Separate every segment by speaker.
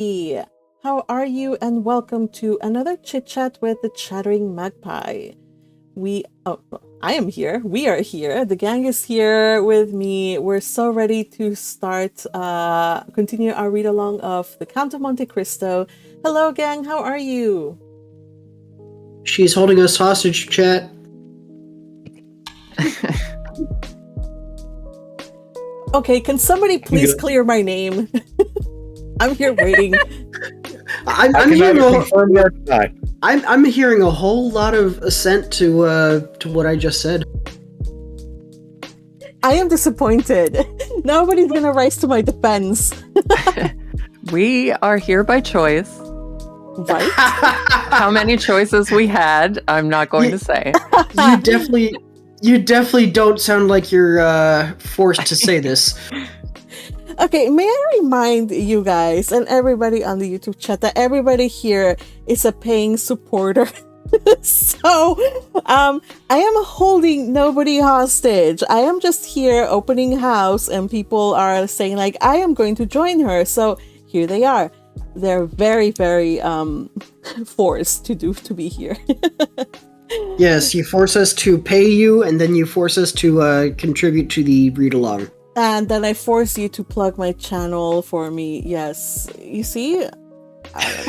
Speaker 1: Yeah. How are you? And welcome to another chit chat with the Chattering Magpie. I am here. We are here. The gang is here with me. We're so ready to start, continue our read along of the Count of Monte Cristo. Hello, gang. How are you?
Speaker 2: She's holding us hostage, chat.
Speaker 1: Okay, can somebody please clear my name? I'm here waiting.
Speaker 2: I'm hearing a whole lot of assent to what I just said.
Speaker 1: I am disappointed. Nobody's gonna rise to my defense.
Speaker 3: We are here by choice.
Speaker 1: Right?
Speaker 3: How many choices we had, I'm not going to say.
Speaker 2: You definitely don't sound like you're forced to say this.
Speaker 1: Okay, may I remind you guys and everybody on the YouTube chat that everybody here is a paying supporter. So, I am holding nobody hostage. I am just here opening house and people are saying like, I am going to join her. So here they are. They're very, very forced to be here.
Speaker 2: Yes, you force us to pay you and then you force us to contribute to the read along.
Speaker 1: And then I force you to plug my channel for me. Yes. You see?
Speaker 4: It's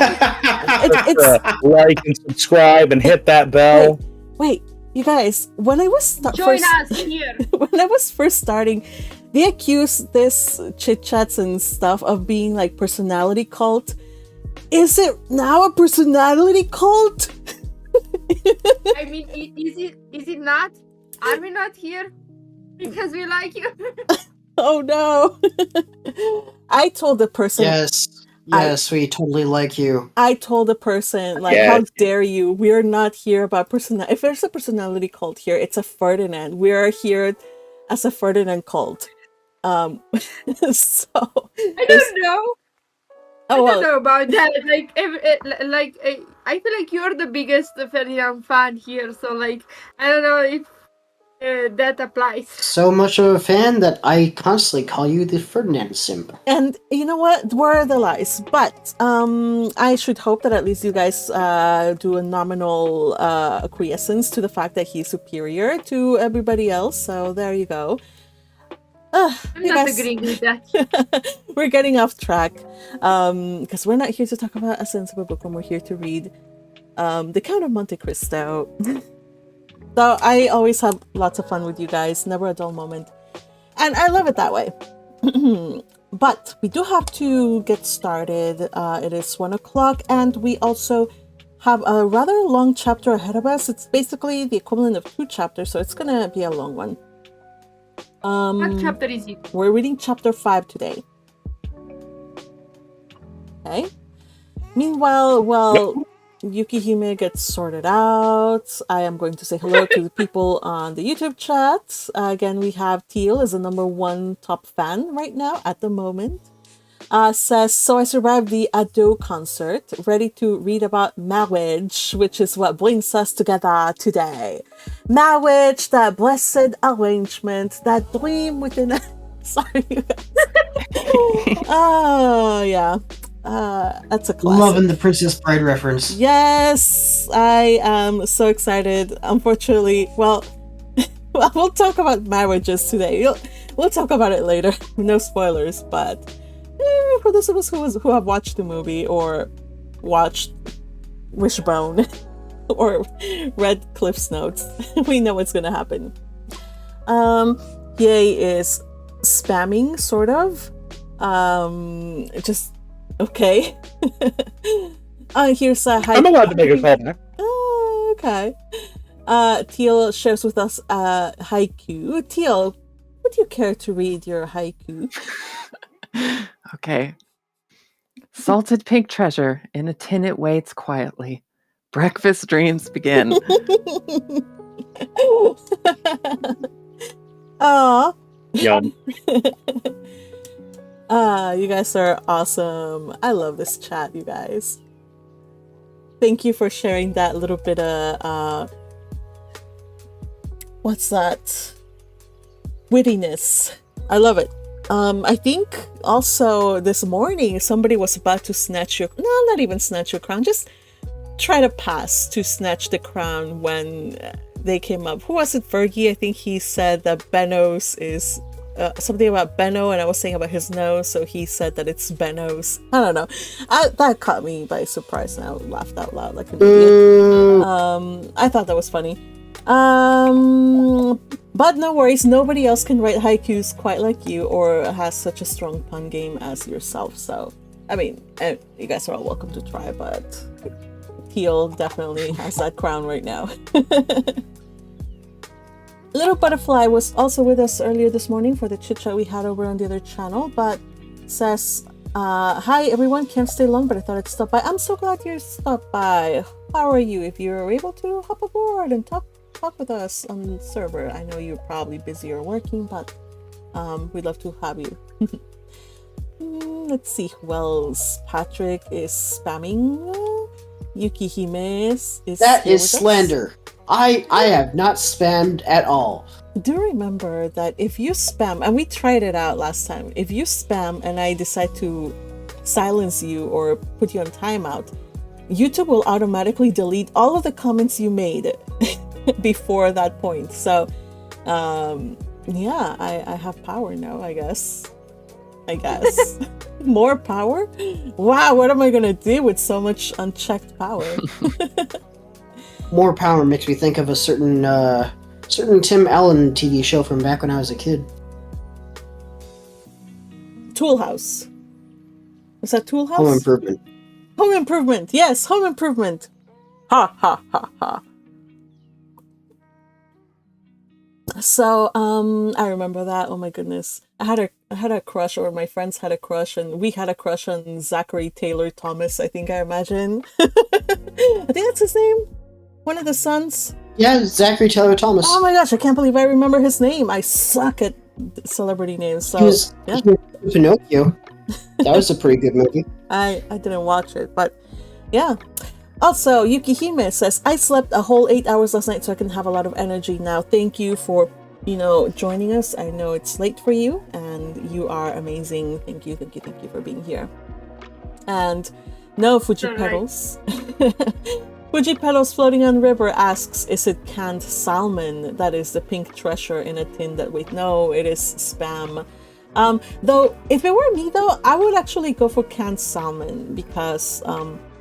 Speaker 4: like and subscribe and hit that bell.
Speaker 1: Wait, you guys, when I was
Speaker 5: join us here.
Speaker 1: When I was first starting, they accused this chit chats and stuff of being like personality cult. Is it now a personality cult?
Speaker 5: I mean, is it not? Are we not here because we like you?
Speaker 1: Oh no. I told the person.
Speaker 2: Yes, we totally like you.
Speaker 1: I told the person, like, how dare you? We're not here about personality. If there's a personality cult here, it's a Ferdinand. We are here as a Ferdinand cult. So
Speaker 5: I don't know. I don't know about that. I feel like you're the biggest Ferdinand fan here. So like, I don't know if that applies.
Speaker 2: So much of a fan that I constantly call you the Ferdinand simp.
Speaker 1: And you know what? Where are the lies? But I should hope that at least you guys do a nominal acquiescence to the fact that he's superior to everybody else. So there you go.
Speaker 5: I'm not agreeing with that.
Speaker 1: We're getting off track because we're not here to talk about a sensible book when we're here to read The Count of Monte Cristo. So I always have lots of fun with you guys, never a dull moment. And I love it that way. But we do have to get started. It is 1 o'clock and we also have a rather long chapter ahead of us. It's basically the equivalent of 2 chapters, so it's gonna be a long one.
Speaker 5: What chapter is it?
Speaker 1: We're reading chapter 5 today. Okay. Meanwhile, Yukihime gets sorted out. I am going to say hello to the people on the YouTube chat. Again, we have Teal as the #1 top fan right now at the moment. Says, so I survived the Ado concert, ready to read about marriage, which is what brings us together today. Marriage, that blessed arrangement, that dream within a... Sorry, you guys. Oh, yeah. That's a classic.
Speaker 2: Loving the Princess Bride reference.
Speaker 1: Yes, I am so excited. Unfortunately, well, we'll talk about marriages today. We'll talk about it later. No spoilers, but for those of us who have watched the movie or watched Wishbone or read Cliff's Notes, we know what's gonna happen. Yay is spamming, sort of. Just okay. Here's a haiku.
Speaker 4: I'm allowed to make a callback.
Speaker 1: Okay. Teal shares with us a haiku. Teal, would you care to read your haiku?
Speaker 3: Okay. Salted pink treasure. In a tin it waits quietly. Breakfast dreams begin.
Speaker 1: Aw.
Speaker 4: Yum.
Speaker 1: You guys are awesome. I love this chat, you guys. Thank you for sharing that little bit of what's that? Wittiness. I love it. I think also this morning somebody was about to snatch your not even snatch your crown, just try to pass to snatch the crown when they came up. Who was it? Fergie? I think he said that Benno's is something about Benno, and I was saying about his nose, so he said that it's Benno's. I don't know. That caught me by surprise, and I laughed out loud like an idiot. I thought that was funny. But no worries, nobody else can write haikus quite like you or has such a strong pun game as yourself. So, I mean, you guys are all welcome to try, but Teal definitely has that crown right now. Little Butterfly was also with us earlier this morning for the chit chat we had over on the other channel, but says, hi everyone, can't stay long, but I thought I'd stop by. I'm so glad you stopped by. How are you? If you're able to hop aboard and talk with us on the server. I know you're probably busy or working, but we'd love to have you. Let's see who else. Patrick is spamming. Yukihime is
Speaker 2: that
Speaker 1: here
Speaker 2: is
Speaker 1: with
Speaker 2: slander.
Speaker 1: us.
Speaker 2: I have not spammed at all.
Speaker 1: Do remember that if you spam, and we tried it out last time, if you spam and I decide to silence you or put you on timeout, YouTube will automatically delete all of the comments you made before that point. So yeah, I have power now, I guess. More power? Wow, what am I gonna do with so much unchecked power?
Speaker 2: More power makes me think of a certain Tim Allen TV show from back when I was a kid.
Speaker 1: Tool House. Was that Tool House?
Speaker 2: Home Improvement.
Speaker 1: Home Improvement. Yes, Home Improvement. Ha ha ha ha. So I remember that. Oh my goodness. I had a crush, or my friends had a crush, and we had a crush on Zachary Taylor Thomas, I think I imagine. I think that's his name. One of the sons.
Speaker 2: Yeah, Zachary Taylor Thomas.
Speaker 1: Oh my gosh, I can't believe I remember his name. I suck at celebrity names. So
Speaker 2: he was Pinocchio. That was a pretty good movie.
Speaker 1: I didn't watch it, but yeah. Also, Yukihime says, I slept a whole 8 hours last night so I can have a lot of energy now. Thank you for, joining us. I know it's late for you and you are amazing. Thank you for being here. And no, Fuji Petals. Fuji Petals Floating on River asks, is it canned salmon that is the pink treasure in a tin that wait? No, it is spam. Though, if it were me though, I would actually go for canned salmon because,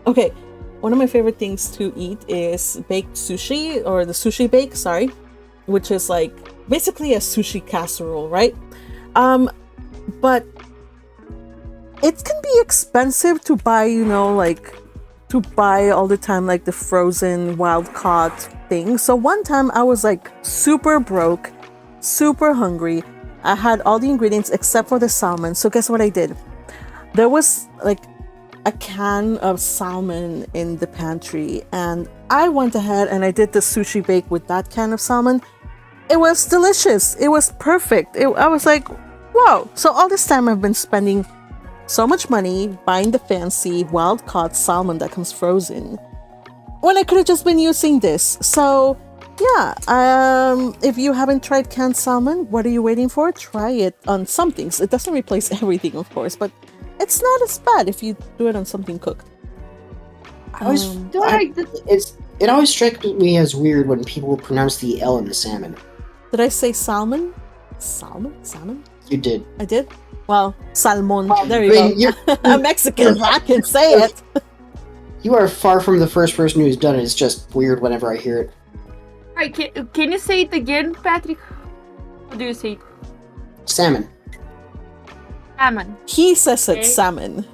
Speaker 1: okay, one of my favorite things to eat is baked sushi, or the sushi bake, sorry, which is like basically a sushi casserole, right? But it can be expensive to buy, to buy all the time, like the frozen wild caught thing. So one time I was like super broke, super hungry. I had all the ingredients except for the salmon. So guess what I did? There was like a can of salmon in the pantry, and I went ahead and I did the sushi bake with that can of salmon. It was delicious. It was perfect. I was like, whoa. So all this time I've been spending so much money buying the fancy wild caught salmon that comes frozen when I could have just been using this. So yeah, if you haven't tried canned salmon, what are you waiting for? Try it on some things. It doesn't replace everything, of course, but it's not as bad if you do it on something cooked.
Speaker 2: It always strikes me as weird when people pronounce the L in the salmon.
Speaker 1: Did I say salmon? Salmon?
Speaker 2: You did.
Speaker 1: I did? Well, salmon. There you go. I'm Mexican. I can say it.
Speaker 2: You are far from the first person who's done it. It's just weird whenever I hear it.
Speaker 5: Right, can you say it again, Patrick? How do you say it?
Speaker 2: Salmon.
Speaker 5: Salmon.
Speaker 1: He says it's salmon.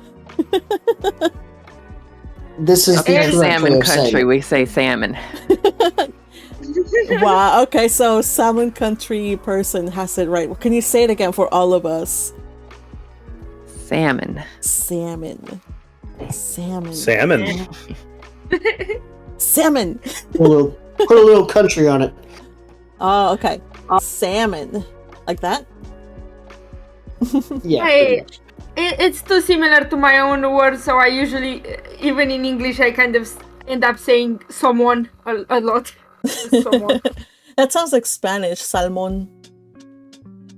Speaker 2: This is the
Speaker 3: in salmon country. We say salmon.
Speaker 1: Wow. Okay, so salmon country person has it right. Can you say it again for all of us?
Speaker 3: Salmon.
Speaker 1: Salmon. Salmon.
Speaker 4: Salmon.
Speaker 1: Salmon.
Speaker 2: Put a little country on it.
Speaker 1: Oh, okay. Salmon. Like that?
Speaker 2: Yeah.
Speaker 5: Hey, it's too similar to my own words, so I usually, even in English, I kind of end up saying someone a lot. Someone.
Speaker 1: That sounds like Spanish. Salmon.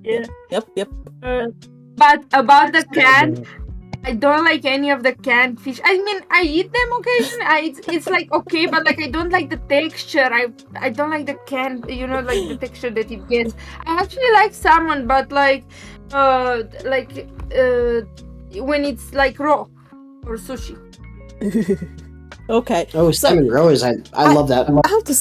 Speaker 5: Yeah.
Speaker 1: Yep.
Speaker 5: But about the can, I don't like any of the canned fish. I mean, I eat them occasionally. It's like okay, but like I don't like the texture. I don't like the can. Like the texture that it gets. I actually like salmon, but when it's like raw or sushi.
Speaker 1: Okay.
Speaker 2: Oh, salmon roes. I love that.
Speaker 1: I have to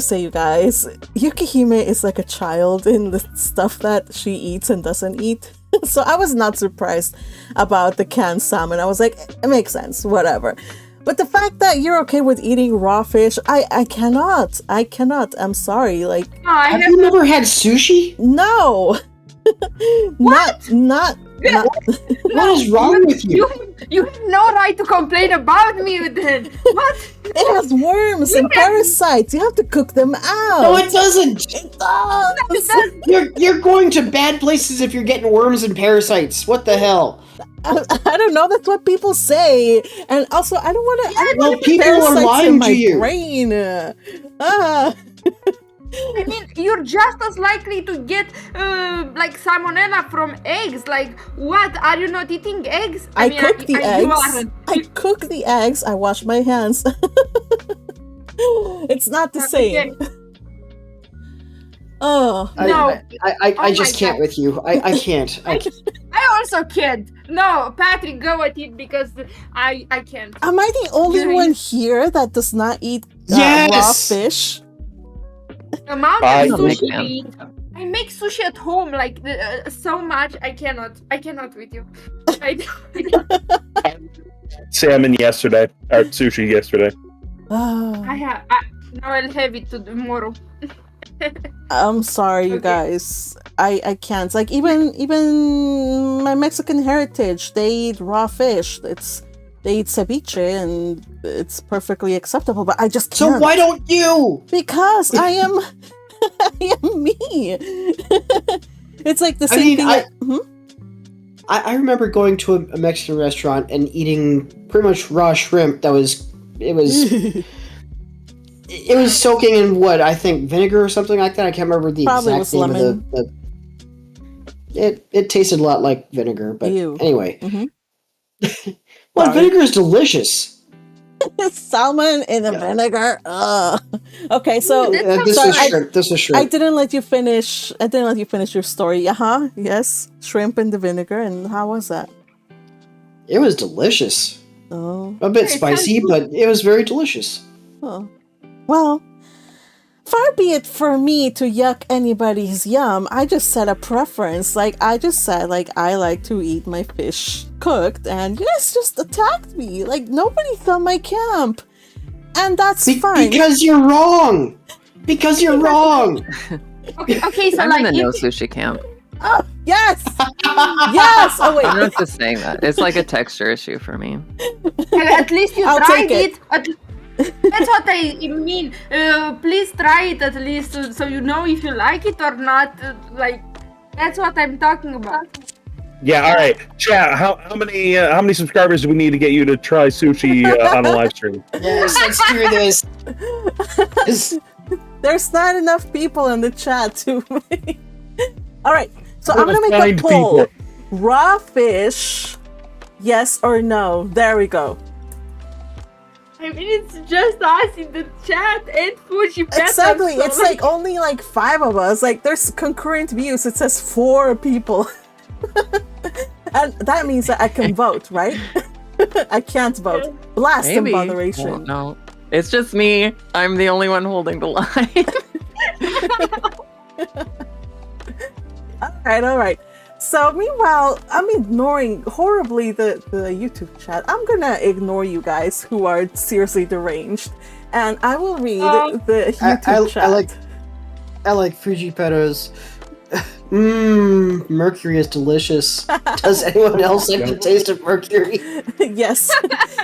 Speaker 1: say, you guys, Yukihime is like a child in the stuff that she eats and doesn't eat. So I was not surprised about the canned salmon. I was like, it makes sense, whatever. But the fact that you're okay with eating raw fish, I cannot. I'm sorry. Like,
Speaker 2: have you never had sushi?
Speaker 1: no.
Speaker 5: What?
Speaker 1: Not.
Speaker 2: What is wrong with you?
Speaker 5: You have no right to complain about me then. What?
Speaker 1: It has worms and parasites. You have to cook them out.
Speaker 2: No, it doesn't.
Speaker 1: It does.
Speaker 2: You're going to bad places if you're getting worms and parasites. What the hell?
Speaker 1: I don't know. That's what people say. And also, I don't want to.
Speaker 2: Well, people are lying to you.
Speaker 1: Brain.
Speaker 5: I mean, you're just as likely to get like salmonella from eggs. Like, what? Are you not eating eggs?
Speaker 1: I cook the eggs. I cook the eggs. I wash my hands. It's not the same. Oh
Speaker 5: no!
Speaker 2: I just can't with you. I can't.
Speaker 5: I also can't. No, Patrick, go at it because I can't.
Speaker 1: Am I the only one here that does not eat raw fish?
Speaker 5: The amount of sushi I eat. I make sushi at home like so much. I cannot with you.
Speaker 4: Salmon yesterday, or sushi yesterday.
Speaker 5: Now I'll have it tomorrow.
Speaker 1: I'm sorry, you guys. I can't. Like even my Mexican heritage, they eat raw fish. They eat ceviche and it's perfectly acceptable, but I just can't.
Speaker 2: So why don't you?
Speaker 1: Because I am me. It's like the same thing.
Speaker 2: I remember going to a Mexican restaurant and eating pretty much raw shrimp it was soaking in what, I think vinegar or something like that. I can't remember the exact name of the it tasted a lot like vinegar, but anyway.
Speaker 1: Mm-hmm.
Speaker 2: Well, vinegar is delicious.
Speaker 1: Salmon in the vinegar. Okay, so
Speaker 2: this is shrimp.
Speaker 1: I didn't let you finish. Your story. Yes, shrimp in the vinegar. And how was that?
Speaker 2: It was delicious.
Speaker 1: Oh,
Speaker 2: a bit spicy, but it was very delicious.
Speaker 1: Oh, well. Far be it for me to yuck anybody's yum. I just said a preference. Like, I just said, like, I like to eat my fish cooked, and you guys just attacked me. Like, nobody thought my camp. And that's fine.
Speaker 2: Because you're wrong. Because you're wrong.
Speaker 5: Okay, so
Speaker 3: I'm
Speaker 5: like...
Speaker 3: in the no sushi camp.
Speaker 1: Oh, yes! Yes! Oh, wait.
Speaker 3: I'm not just saying that. It's like a texture issue for me.
Speaker 5: At least you
Speaker 1: I'll
Speaker 5: tried
Speaker 1: take
Speaker 5: it. That's what I mean. Please try it at least so you know if you like it or not. Like, that's what I'm talking about.
Speaker 4: Yeah, all right. Chat, how many subscribers do we need to get you to try sushi on a live stream?
Speaker 2: Yes, let's do this.
Speaker 1: There's not enough people in the chat to make... All right, so I'm going to make a
Speaker 4: Find
Speaker 1: poll.
Speaker 4: people.
Speaker 1: Raw fish, yes or no? There we go.
Speaker 5: I mean, it's just us in the chat and Fuji Pet.
Speaker 1: Exactly. It's like only like 5 of us. Like there's concurrent views. It says 4 people. And that means that I can vote, right? I can't vote. Blast in moderation.
Speaker 3: No. It's just me. I'm the only one holding the line.
Speaker 1: All right. So meanwhile, I'm ignoring horribly the YouTube chat. I'm gonna ignore you guys who are seriously deranged, and I will read the YouTube chat.
Speaker 2: I like Fujipeto's. Mercury is delicious. Does anyone else like the taste of mercury?
Speaker 1: Yes.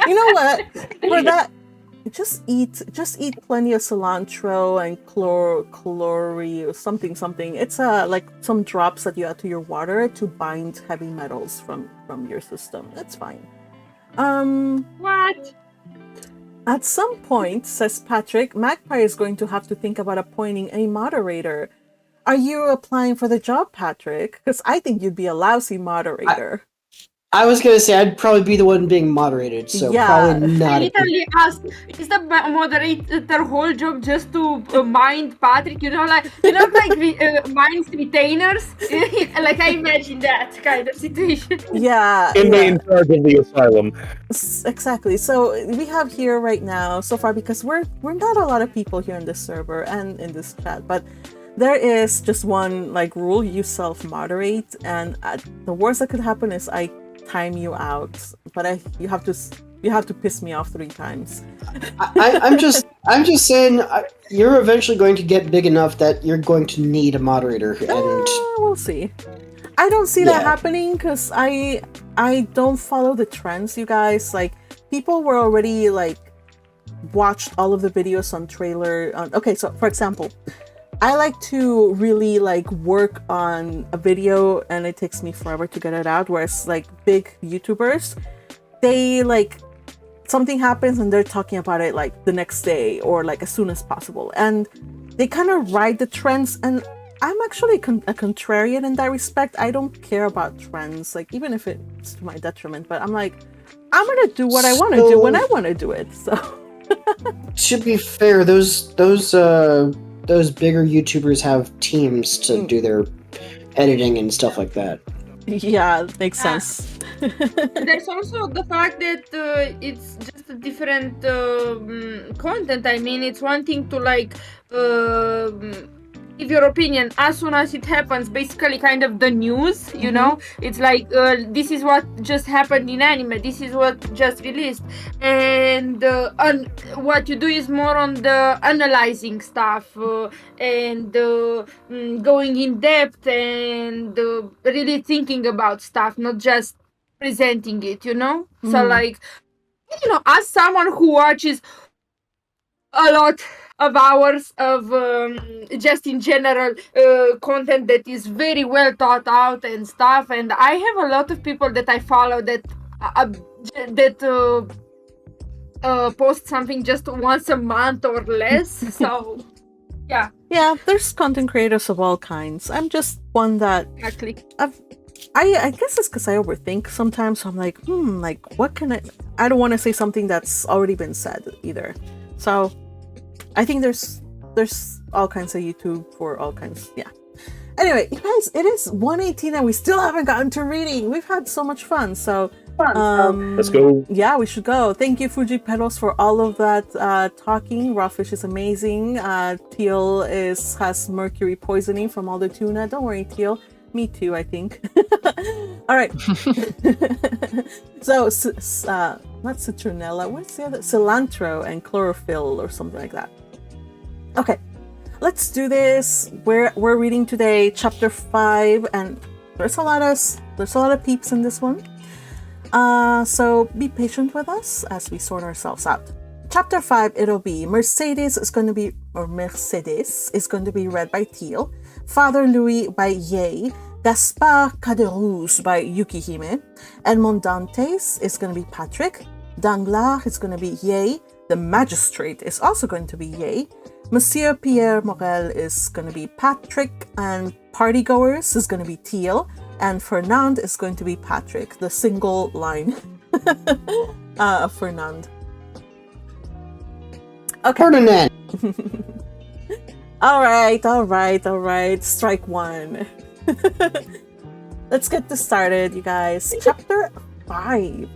Speaker 1: You know what? For that, just eat plenty of cilantro and chlorine or something. It's like some drops that you add to your water to bind heavy metals from your system. That's fine.
Speaker 5: What?
Speaker 1: At some point, says Patrick, Magpie is going to have to think about appointing a moderator. Are you applying for the job, Patrick? Because I think you'd be a lousy moderator.
Speaker 2: I was gonna say I'd probably be the one being moderated, so probably not.
Speaker 5: I literally asked, is the moderator whole job just to mind Patrick? Like minds retainers? Like I imagine that kind of situation.
Speaker 1: Yeah.
Speaker 4: In charge of the asylum.
Speaker 1: Exactly. So we have here right now so far, because we're not a lot of people here in this server and in this chat, but there is just one rule: you self-moderate, and the worst that could happen is I time you out, but you have to piss me off 3 times.
Speaker 2: I'm just saying you're eventually going to get big enough that you're going to need a moderator, and
Speaker 1: we'll see. I don't see that happening because I don't follow the trends, you guys. People were already watched all of the videos on trailer. Okay, so for example, I like to really work on a video and it takes me forever to get it out, whereas big YouTubers, they something happens and they're talking about it the next day or as soon as possible, and they kind of ride the trends. And I'm actually a contrarian in that respect. I don't care about trends, even if it's to my detriment, but I'm gonna do what I want to do when I want to do it. So
Speaker 2: to be fair, those bigger YouTubers have teams to do their editing and stuff like that.
Speaker 1: Yeah, makes sense.
Speaker 5: There's also the fact that it's just a different content. I mean, it's one thing to give your opinion as soon as it happens, basically kind of the news, you know? It's this is what just happened in anime, this is what just released. And what you do is more on the analyzing stuff and going in depth and really thinking about stuff, not just presenting it, you know? So as someone who watches a lot of hours of just in general content that is very well thought out and stuff, and I have a lot of people that I follow that post something just once a month or less. So yeah,
Speaker 1: there's content creators of all kinds. I'm just one that
Speaker 5: exactly.
Speaker 1: I guess it's because I overthink sometimes. So I'm what can I don't want to say something that's already been said either. So I think there's all kinds of YouTube for all kinds. Yeah. Anyway, you guys, it is 1:18 and we still haven't gotten to reading. We've had so much fun. So
Speaker 4: let's go.
Speaker 1: Yeah, we should go. Thank you, Fuji Pedals, for all of that talking. Rawfish is amazing. Teal has mercury poisoning from all the tuna. Don't worry, Teal. Me too, I think. All right. So, not citronella. What's the other? Cilantro and chlorophyll or something like that. Okay, let's do this. We're reading today chapter 5, and there's a lot of peeps in this one. So be patient with us as we sort ourselves out. Chapter 5, it'll be Mercedes is going to be read by Teal, Father Louis by Ye, Gaspard Caderousse by Yukihime, Edmond Dantès is going to be Patrick, Danglars is going to be Ye, the Magistrate is also going to be Ye, Monsieur Pierre Morel is going to be Patrick, and Partygoers is going to be Teal, and Fernand is going to be Patrick, the single line of Fernand. Okay.
Speaker 2: Ferdinand.
Speaker 1: All right. Strike one. Let's get this started, you guys. Chapter 5,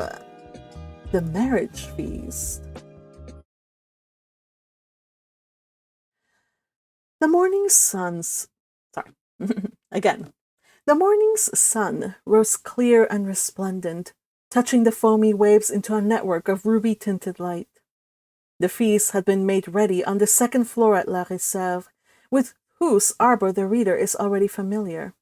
Speaker 1: The Marriage Feast. The morning's sun rose clear and resplendent, touching the foamy waves into a network of ruby-tinted light. The feast had been made ready on the second floor at La Réserve, with whose arbor the reader is already familiar.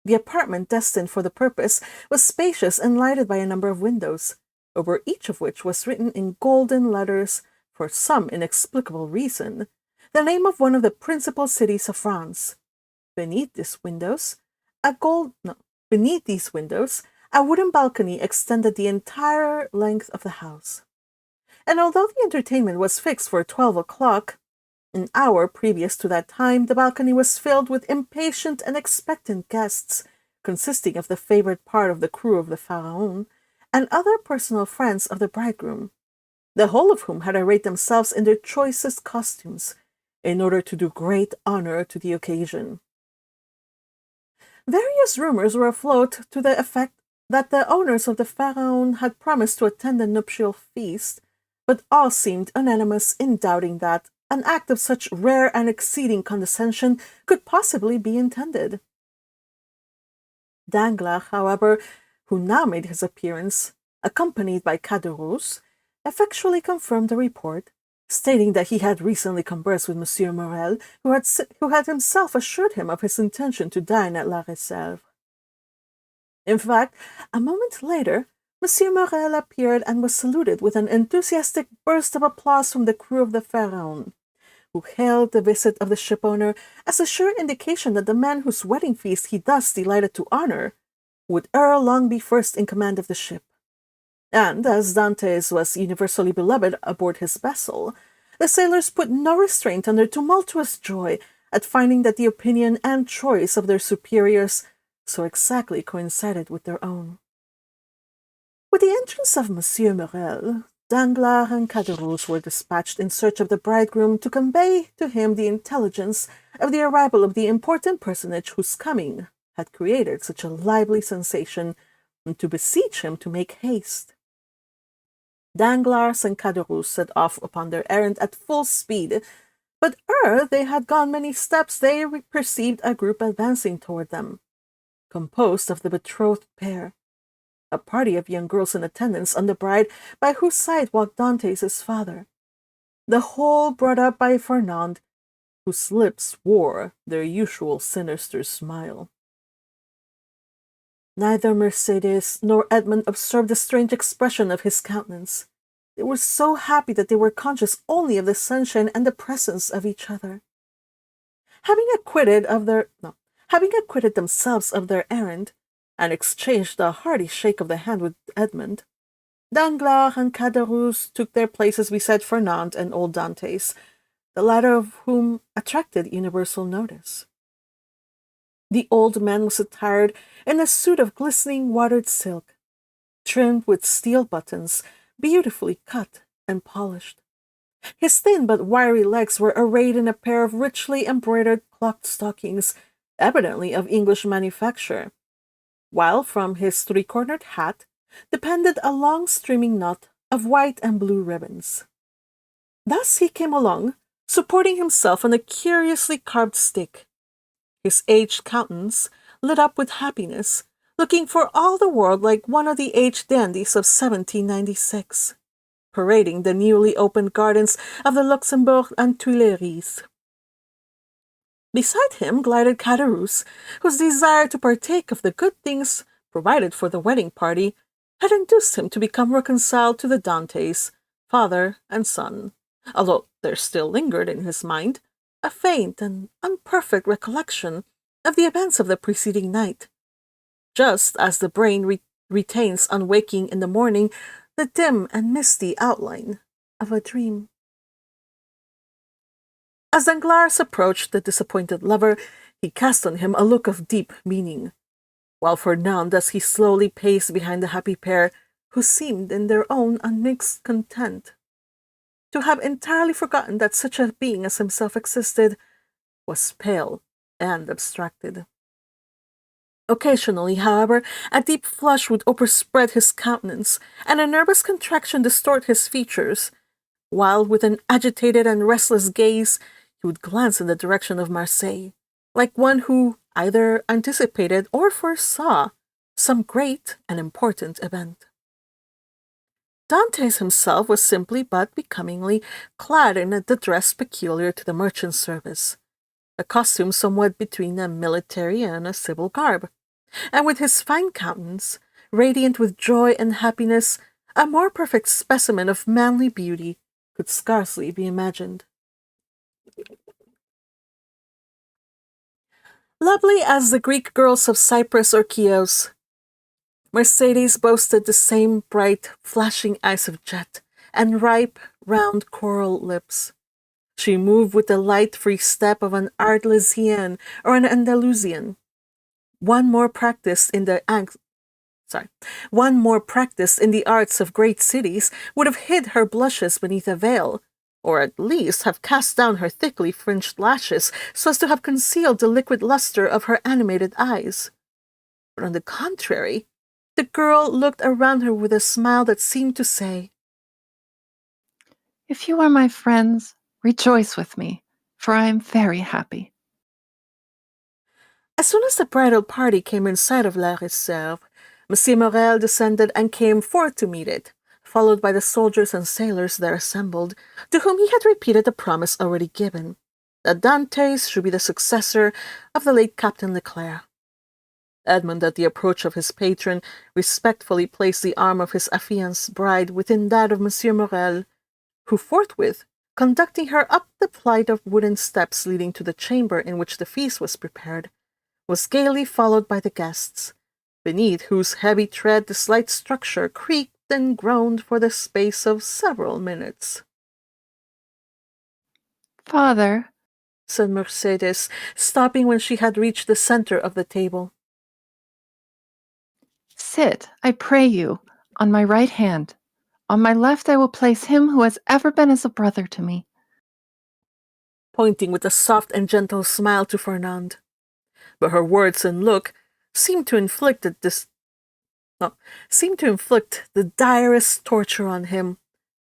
Speaker 1: The apartment destined for the purpose was spacious and lighted by a number of windows, over each of which was written in golden letters, for some inexplicable reason, the name of one of the principal cities of France. Beneath these windows, a wooden balcony extended the entire length of the house. And although the entertainment was fixed for 12 o'clock, An hour previous to that time, the balcony was filled with impatient and expectant guests, consisting of the favorite part of the crew of the Pharaon, and other personal friends of the bridegroom, the whole of whom had arrayed themselves in their choicest costumes, in order to do great honor to the occasion. Various rumors were afloat to the effect that the owners of the Pharaon had promised to attend the nuptial feast, but all seemed unanimous in doubting that an act of such rare and exceeding condescension could possibly be intended. Danglars, however, who now made his appearance, accompanied by Caderousse, effectually confirmed the report, stating that he had recently conversed with Monsieur Morel, who had himself assured him of his intention to dine at La Réserve. In fact, a moment later, Monsieur Morel appeared and was saluted with an enthusiastic burst of applause from the crew of the Pharaon, who hailed the visit of the shipowner as a sure indication that the man whose wedding feast he thus delighted to honor would ere long be first in command of the ship. And as Dantès was universally beloved aboard his vessel, the sailors put no restraint on their tumultuous joy at finding that the opinion and choice of their superiors so exactly coincided with their own. With the entrance of Monsieur Morel, Danglars and Caderousse were dispatched in search of the bridegroom to convey to him the intelligence of the arrival of the important personage whose coming had created such a lively sensation, and to beseech him to make haste. Danglars and Caderousse set off upon their errand at full speed, but ere they had gone many steps they perceived a group advancing toward them, composed of the betrothed pair, a party of young girls in attendance on the bride, by whose side walked Dantès' father, the whole brought up by Fernand, whose lips wore their usual sinister smile. Neither Mercédès nor Edmond observed the strange expression of his countenance. They were so happy that they were conscious only of the sunshine and the presence of each other. Having acquitted themselves of their errand, and exchanged a hearty shake of the hand with Edmond, Danglars and Caderousse took their places beside Fernand and old Dantès, the latter of whom attracted universal notice. The old man was attired in a suit of glistening watered silk, trimmed with steel buttons, beautifully cut and polished. His thin but wiry legs were arrayed in a pair of richly embroidered clocked stockings, evidently of English manufacture, while from his three-cornered hat depended a long streaming knot of white and blue ribbons. Thus he came along, supporting himself on a curiously carved stick, his aged countenance lit up with happiness, looking for all the world like one of the aged dandies of 1796, parading the newly opened gardens of the Luxembourg and Tuileries. Beside him glided Caderousse, whose desire to partake of the good things provided for the wedding party had induced him to become reconciled to the Dantès, father and son, although there still lingered in his mind a faint and unperfect recollection of the events of the preceding night, just as the brain retains on waking in the morning the dim and misty outline of a dream. As Danglars approached the disappointed lover, he cast on him a look of deep meaning, while Fernand, as he slowly paced behind the happy pair, who seemed in their own unmixed content to have entirely forgotten that such a being as himself existed, was pale and abstracted. Occasionally, however, a deep flush would overspread his countenance, and a nervous contraction distort his features, while with an agitated and restless gaze he would glance in the direction of Marseille, like one who either anticipated or foresaw some great and important event. Dantès himself was simply but becomingly clad in the dress peculiar to the merchant service, a costume somewhat between a military and a civil garb, and with his fine countenance, radiant with joy and happiness, a more perfect specimen of manly beauty could scarcely be imagined. Lovely as the Greek girls of Cyprus or Chios, Mercédès boasted the same bright, flashing eyes of jet, and ripe, round coral lips. She moved with the light, free step of an Arlesian or an Andalusian. One more practiced in the arts of great cities would have hid her blushes beneath a veil, or at least have cast down her thickly fringed lashes so as to have concealed the liquid luster of her animated eyes. But on the contrary, the girl looked around her with a smile that seemed to say,
Speaker 3: "If you are my friends, rejoice with me, for I am very happy."
Speaker 1: As soon as the bridal party came in sight of La Réserve, Monsieur Morel descended and came forth to meet it, followed by the soldiers and sailors there assembled, to whom he had repeated the promise already given, that Dantès should be the successor of the late Captain Leclerc. Edmond, at the approach of his patron, respectfully placed the arm of his affianced bride within that of Monsieur Morel, who forthwith, conducting her up the flight of wooden steps leading to the chamber in which the feast was prepared, was gaily followed by the guests, beneath whose heavy tread the slight structure creaked and groaned for the space of several minutes.
Speaker 3: "Father,"
Speaker 1: said Mercedes, stopping when she had reached the center of the table.
Speaker 3: "Sit, I pray you, on my right hand. On my left I will place him who has ever been as a brother to me,"
Speaker 1: pointing with a soft and gentle smile to Fernand. But her words and look seemed to inflict the direst torture on him,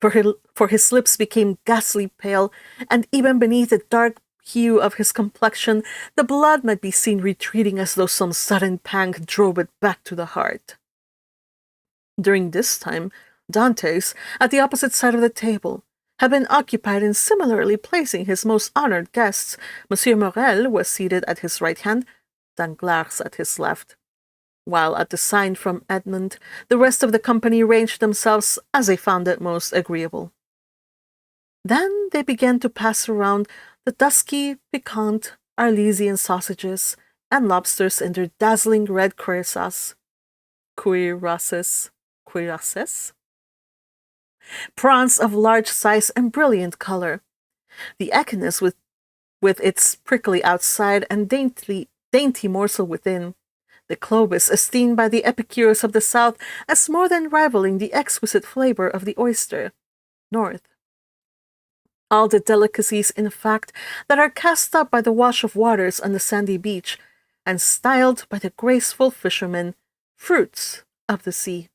Speaker 1: for his lips became ghastly pale, and even beneath the dark hue of his complexion, the blood might be seen retreating as though some sudden pang drove it back to the heart. During this time, Dantès, at the opposite side of the table, had been occupied in similarly placing his most honored guests. Monsieur Morel was seated at his right hand, Danglars at his left, while at the sign from Edmond, the rest of the company ranged themselves as they found it most agreeable. Then they began to pass around the dusky, piquant Arlesian sausages and lobsters in their dazzling red cuirasses, prawns of large size and brilliant color, the echinus with its prickly outside and dainty morsel within, the clovis esteemed by the epicures of the south as more than rivaling the exquisite flavor of the oyster, north. All the delicacies, in fact, that are cast up by the wash of waters on the sandy beach, and styled by the graceful fishermen fruits of the sea.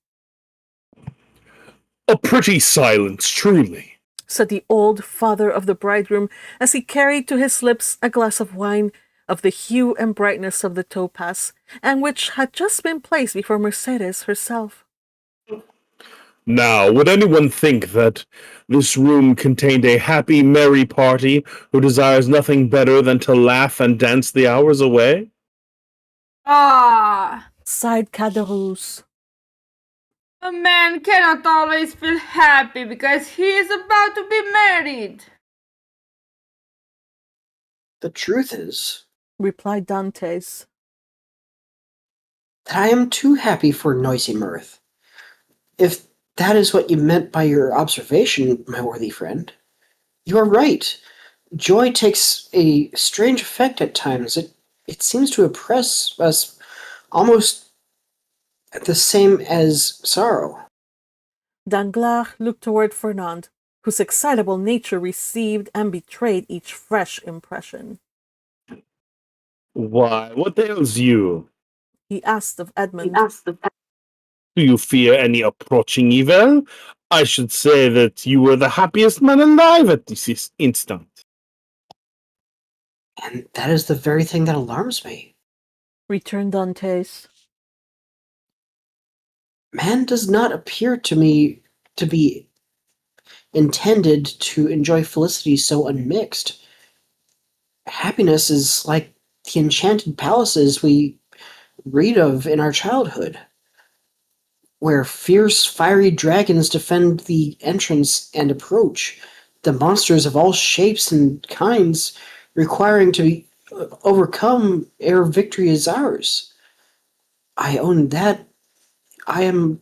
Speaker 4: "A pretty silence, truly,"
Speaker 1: said the old father of the bridegroom as he carried to his lips a glass of wine of the hue and brightness of the topaz, and which had just been placed before Mercedes herself.
Speaker 4: "Now, would anyone think that this room contained a happy, merry party who desires nothing better than to laugh and dance the hours away?"
Speaker 1: Sighed Caderousse.
Speaker 5: A man cannot always feel happy because he is about to be married.
Speaker 2: The truth is,
Speaker 1: replied Dantès,
Speaker 2: that I am too happy for noisy mirth. If that is what you meant by your observation, my worthy friend, you are right. Joy takes a strange effect at times. It seems to oppress us almost the same as sorrow.
Speaker 1: Danglars looked toward Fernand, whose excitable nature received and betrayed each fresh impression.
Speaker 4: "Why, what ails you?"
Speaker 1: he asked of Edmond.
Speaker 4: "Do you fear any approaching evil? I should say that you were the happiest man alive at this instant."
Speaker 2: And that is the very thing that alarms me,
Speaker 1: returned Dantès.
Speaker 2: Man does not appear to me to be intended to enjoy felicity so unmixed. Happiness is like the enchanted palaces we read of in our childhood, where fierce, fiery dragons defend the entrance and approach, the monsters of all shapes and kinds requiring to be overcome ere victory is ours. I own that I am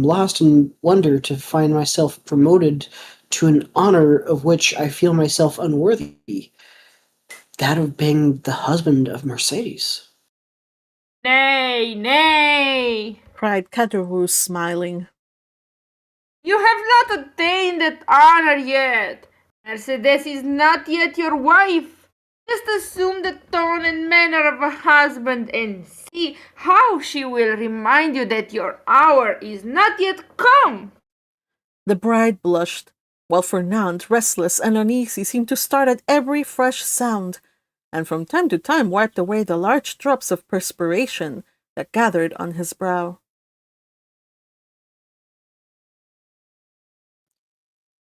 Speaker 2: lost in wonder to find myself promoted to an honor of which I feel myself unworthy, that of being the husband of Mercedes.
Speaker 5: Nay, nay!
Speaker 1: cried Caderousse, smiling.
Speaker 5: You have not attained that honor yet. Mercedes is not yet your wife. Just assume the tone and manner of a husband and see how she will remind you that your hour is not yet come.
Speaker 1: The bride blushed, while Fernand, restless and uneasy, seemed to start at every fresh sound, and from time to time wiped away the large drops of perspiration that gathered on his brow.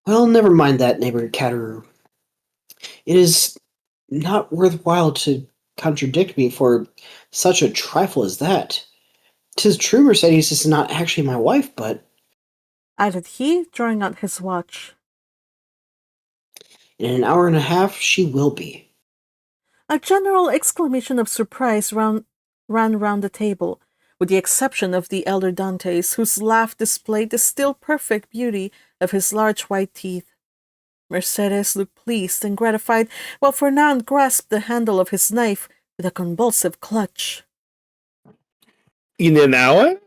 Speaker 2: Well, never mind that, neighbor Cateru. It is not worthwhile to contradict me for such a trifle as that. 'Tis true Mercedes is not actually my wife, but
Speaker 1: Added he, drawing out his watch.
Speaker 2: in an hour and a half she will be.
Speaker 1: A general exclamation of surprise ran round the table, with the exception of the elder Dantès, whose laugh displayed the still perfect beauty of his large white teeth. Mercedes looked pleased and gratified, while Fernand grasped the handle of his knife with a convulsive clutch.
Speaker 4: In an hour?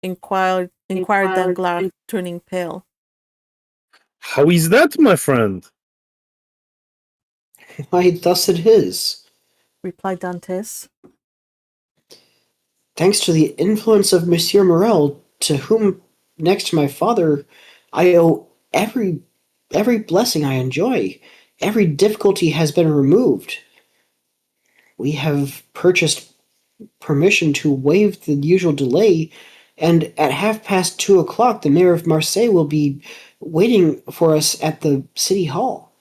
Speaker 1: Inquired Danglars, turning pale.
Speaker 4: How is that, my friend?
Speaker 2: Why, thus it is.
Speaker 1: Replied Dantès.
Speaker 2: Thanks to the influence of Monsieur Morel, to whom, next to my father, I owe every blessing I enjoy. Every difficulty has been removed. We have purchased permission to waive the usual delay, and at 2:30 the mayor of Marseille will be waiting for us at the city hall.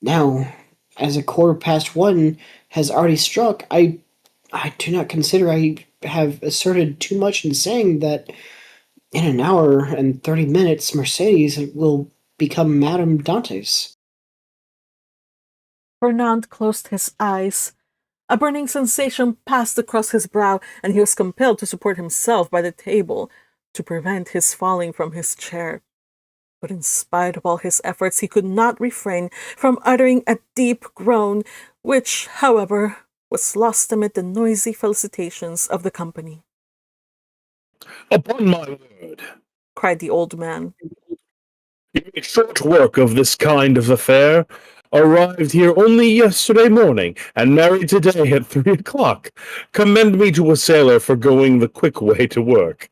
Speaker 2: Now, as 1:15 has already struck, I do not consider I have asserted too much in saying that in an hour and 30 minutes Mercedes will become Madame Dantès.
Speaker 1: Fernand closed his eyes. A burning sensation passed across his brow, and he was compelled to support himself by the table to prevent his falling from his chair. But in spite of all his efforts, he could not refrain from uttering a deep groan, which, however, was lost amid the noisy felicitations of the company.
Speaker 4: Upon my word,
Speaker 1: Cried the old man.
Speaker 4: you made short work of this kind of affair. Arrived here only yesterday morning, and married today at 3 o'clock. Commend me to a sailor for going the quick way to work.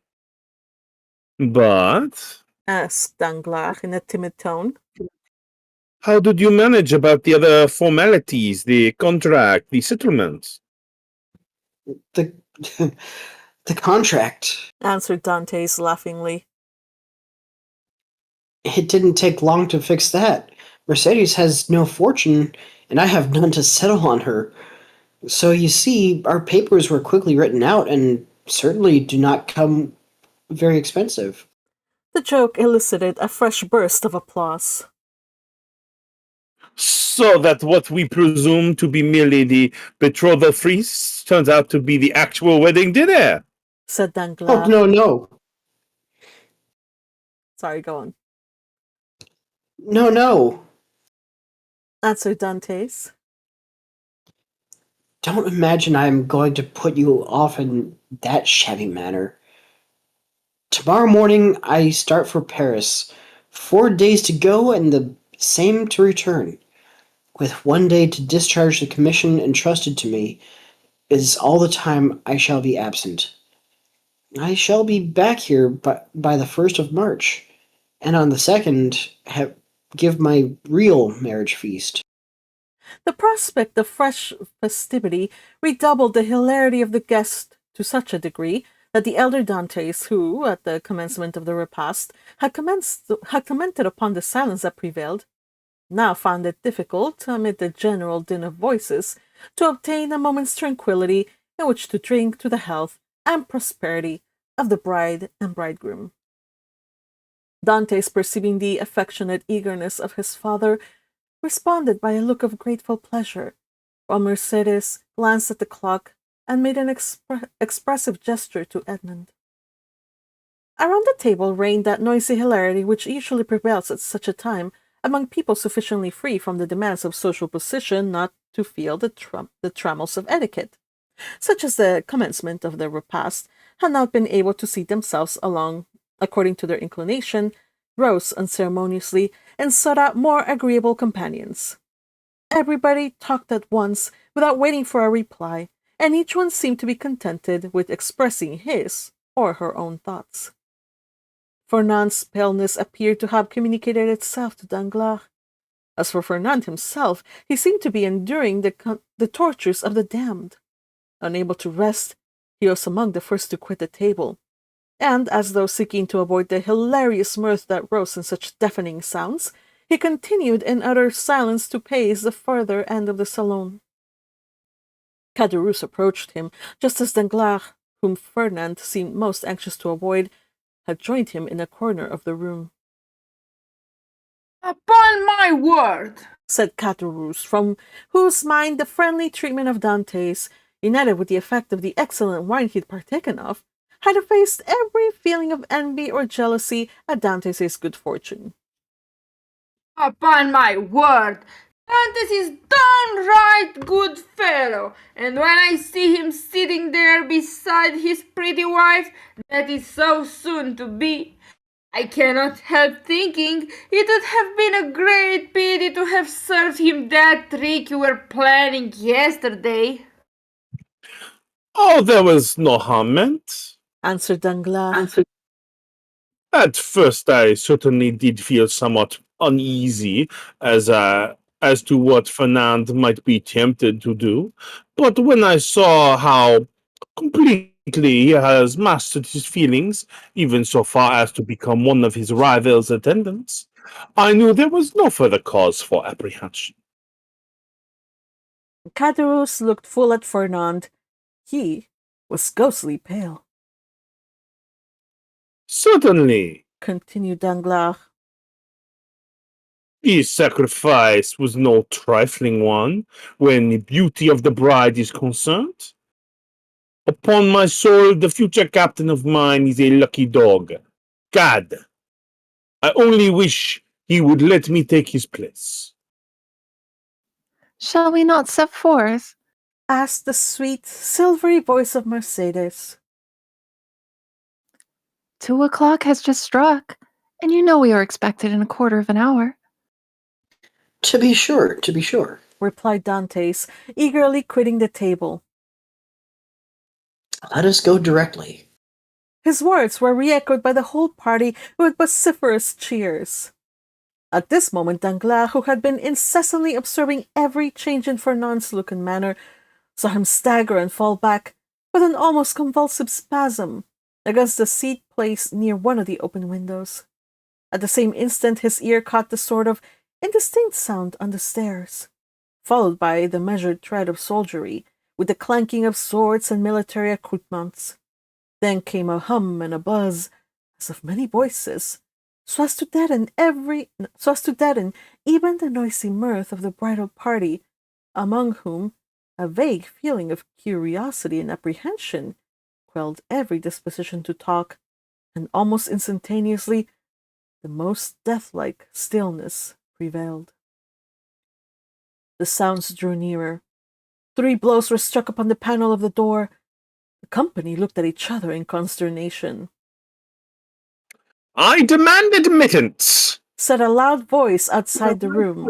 Speaker 4: But
Speaker 1: Asked Danglars in a timid tone.
Speaker 4: how did you manage about the other formalities, the contract, the settlements?
Speaker 2: The the contract.
Speaker 1: Answered Dantès laughingly.
Speaker 2: It didn't take long to fix that. Mercedes has no fortune, and I have none to settle on her. So you see, our papers were quickly written out and certainly do not come very expensive.
Speaker 1: The joke elicited a fresh burst of applause.
Speaker 4: So that what we presume to be merely the betrothal feast turns out to be the actual wedding dinner,
Speaker 1: Said
Speaker 2: Oh,
Speaker 1: Danglars.
Speaker 2: no.
Speaker 1: Sorry, go on.
Speaker 2: No.
Speaker 1: Answered Dantès.
Speaker 2: Don't imagine I'm going to put you off in that shabby manner. Tomorrow morning I start for Paris. 4 days to go and the same to return. With 1 day to discharge the commission entrusted to me, is all the time I shall be absent. I shall be back here by the 1st of March, and on the 2nd give my real marriage feast.
Speaker 1: The prospect of fresh festivity redoubled the hilarity of the guest to such a degree that the elder Dantès, who, at the commencement of the repast, had commented upon the silence that prevailed, now found it difficult, amid the general din of voices, to obtain a moment's tranquillity in which to drink to the health and prosperity of the bride and bridegroom. Dantès, perceiving the affectionate eagerness of his father, responded by a look of grateful pleasure, while Mercedes glanced at the clock and made an expressive gesture to Edmond. Around the table reigned that noisy hilarity which usually prevails at such a time among people sufficiently free from the demands of social position not to feel the trammels of etiquette, such as the commencement of the repast had not been able to seat themselves along according to their inclination, rose unceremoniously, and sought out more agreeable companions. Everybody talked at once without waiting for a reply, and each one seemed to be contented with expressing his or her own thoughts. Fernand's paleness appeared to have communicated itself to Danglars. As for Fernand himself, he seemed to be enduring the tortures of the damned. Unable to rest, he was among the first to quit the table, and as though seeking to avoid the hilarious mirth that rose in such deafening sounds, he continued in utter silence to pace the farther end of the salon. Caderousse approached him just as Danglars, whom Fernand seemed most anxious to avoid, had joined him in a corner of the room.
Speaker 5: "Upon my word,"
Speaker 1: said Caderousse, from whose mind the friendly treatment of Dantès, united with the effect of the excellent wine he had partaken of, had effaced every feeling of envy or jealousy at Dantès' good fortune.
Speaker 5: "upon my word, Dantès is downright good fellow, and when I see him sitting there beside his pretty wife, that is so soon to be, I cannot help thinking it would have been a great pity to have served him that trick you were planning yesterday."
Speaker 4: Oh, there was no harm meant,
Speaker 1: answered Danglars.
Speaker 4: At first, I certainly did feel somewhat uneasy as to what Fernand might be tempted to do, but when I saw how completely he has mastered his feelings, even so far as to become one of his rival's attendants, I knew there was no further cause for apprehension.
Speaker 1: Caderousse looked full at Fernand. He was ghostly pale.
Speaker 4: Certainly,
Speaker 1: Continued Danglars.
Speaker 4: the sacrifice was no trifling one when the beauty of the bride is concerned. Upon my soul, the future captain of mine is a lucky dog. Gad, I only wish he would let me take his place.
Speaker 3: Shall we not set forth?
Speaker 1: Asked the sweet, silvery voice of Mercedes.
Speaker 3: 2 o'clock has just struck, and you know we are expected in a quarter of an hour.
Speaker 2: To be sure, to be sure,
Speaker 1: replied Dantès, eagerly quitting the table.
Speaker 2: Let us go directly.
Speaker 1: His words were re-echoed by the whole party with vociferous cheers. At this moment Danglars, who had been incessantly observing every change in Fernand's look and manner, saw him stagger and fall back, with an almost convulsive spasm, against the seat placed near one of the open windows. At the same instant his ear caught the sort of indistinct sound on the stairs, followed by the measured tread of soldiery, with the clanking of swords and military accoutrements. Then came a hum and a buzz, as of many voices, so as to deaden even the noisy mirth of the bridal party, among whom a vague feeling of curiosity and apprehension quelled every disposition to talk, and almost instantaneously the most death-like stillness prevailed. The sounds drew nearer. 3 blows were struck upon the panel of the door. The company looked at each other in consternation.
Speaker 4: I demand admittance,
Speaker 1: said a loud voice outside the room.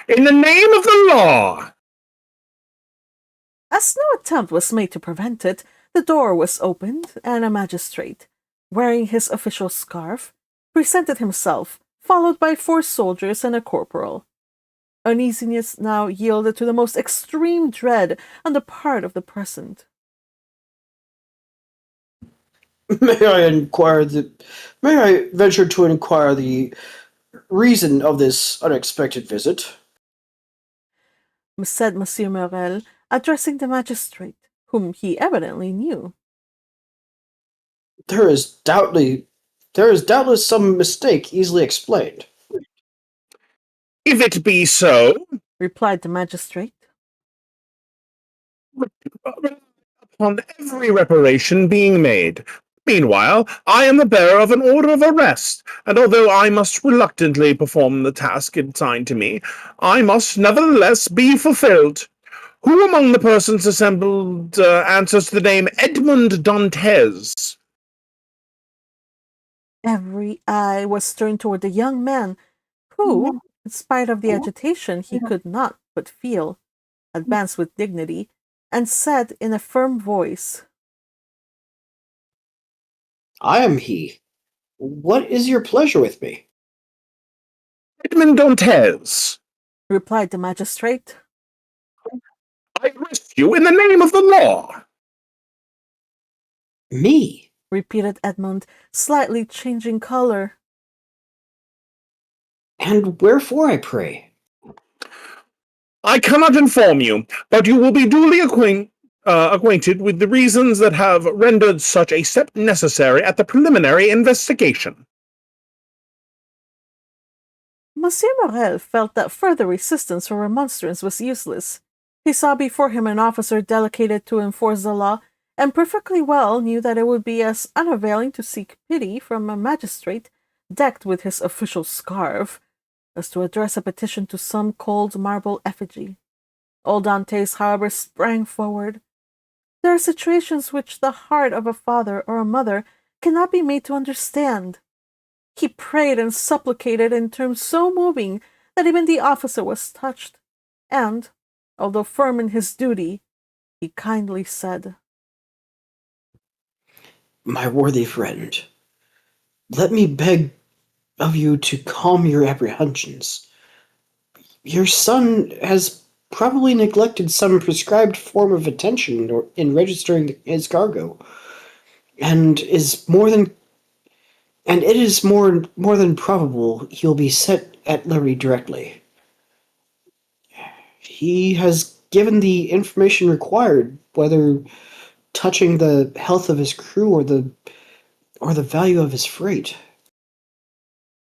Speaker 4: in the name of the law.
Speaker 1: As no attempt was made to prevent it, the door was opened, and a magistrate, wearing his official scarf, presented himself, followed by 4 soldiers and a corporal. Uneasiness now yielded to the most extreme dread on the part of the present.
Speaker 2: May I venture to inquire the reason of this unexpected visit?
Speaker 1: said Monsieur Morel, addressing the magistrate, whom he evidently knew.
Speaker 2: There is doubtless some mistake easily explained.
Speaker 4: If it be so,
Speaker 1: replied the magistrate,
Speaker 4: upon every reparation being made, Meanwhile, I am the bearer of an order of arrest, and although I must reluctantly perform the task assigned to me, I must nevertheless be fulfilled. Who among the persons assembled answers to the name Edmond Dantès?
Speaker 1: Every eye was turned toward the young man who, in spite of the agitation he could not but feel, advanced with dignity and said in a firm voice,
Speaker 2: I am he. What is your pleasure with me?
Speaker 4: Edmond Dantès.
Speaker 1: replied the magistrate.
Speaker 4: I arrest you in the name of the law.
Speaker 2: Me?
Speaker 1: Repeated Edmond, slightly changing color.
Speaker 2: And wherefore, I pray?
Speaker 4: I cannot inform you, but you will be duly acquainted with the reasons that have rendered such a step necessary at the preliminary investigation.
Speaker 1: Monsieur Morel felt that further resistance or remonstrance was useless. He saw before him an officer delegated to enforce the law, and perfectly well knew that it would be as unavailing to seek pity from a magistrate decked with his official scarf as to address a petition to some cold marble effigy. Old Dantès, however, sprang forward. There are situations which the heart of a father or a mother cannot be made to understand. He prayed and supplicated in terms so moving that even the officer was touched, and, although firm in his duty, he kindly said,
Speaker 2: My worthy friend, let me beg of you to calm your apprehensions. Your son has probably neglected some prescribed form of attention in registering his cargo, and it is more than probable he'll be set at liberty directly. He has given the information required, whether touching the health of his crew or the value of his freight.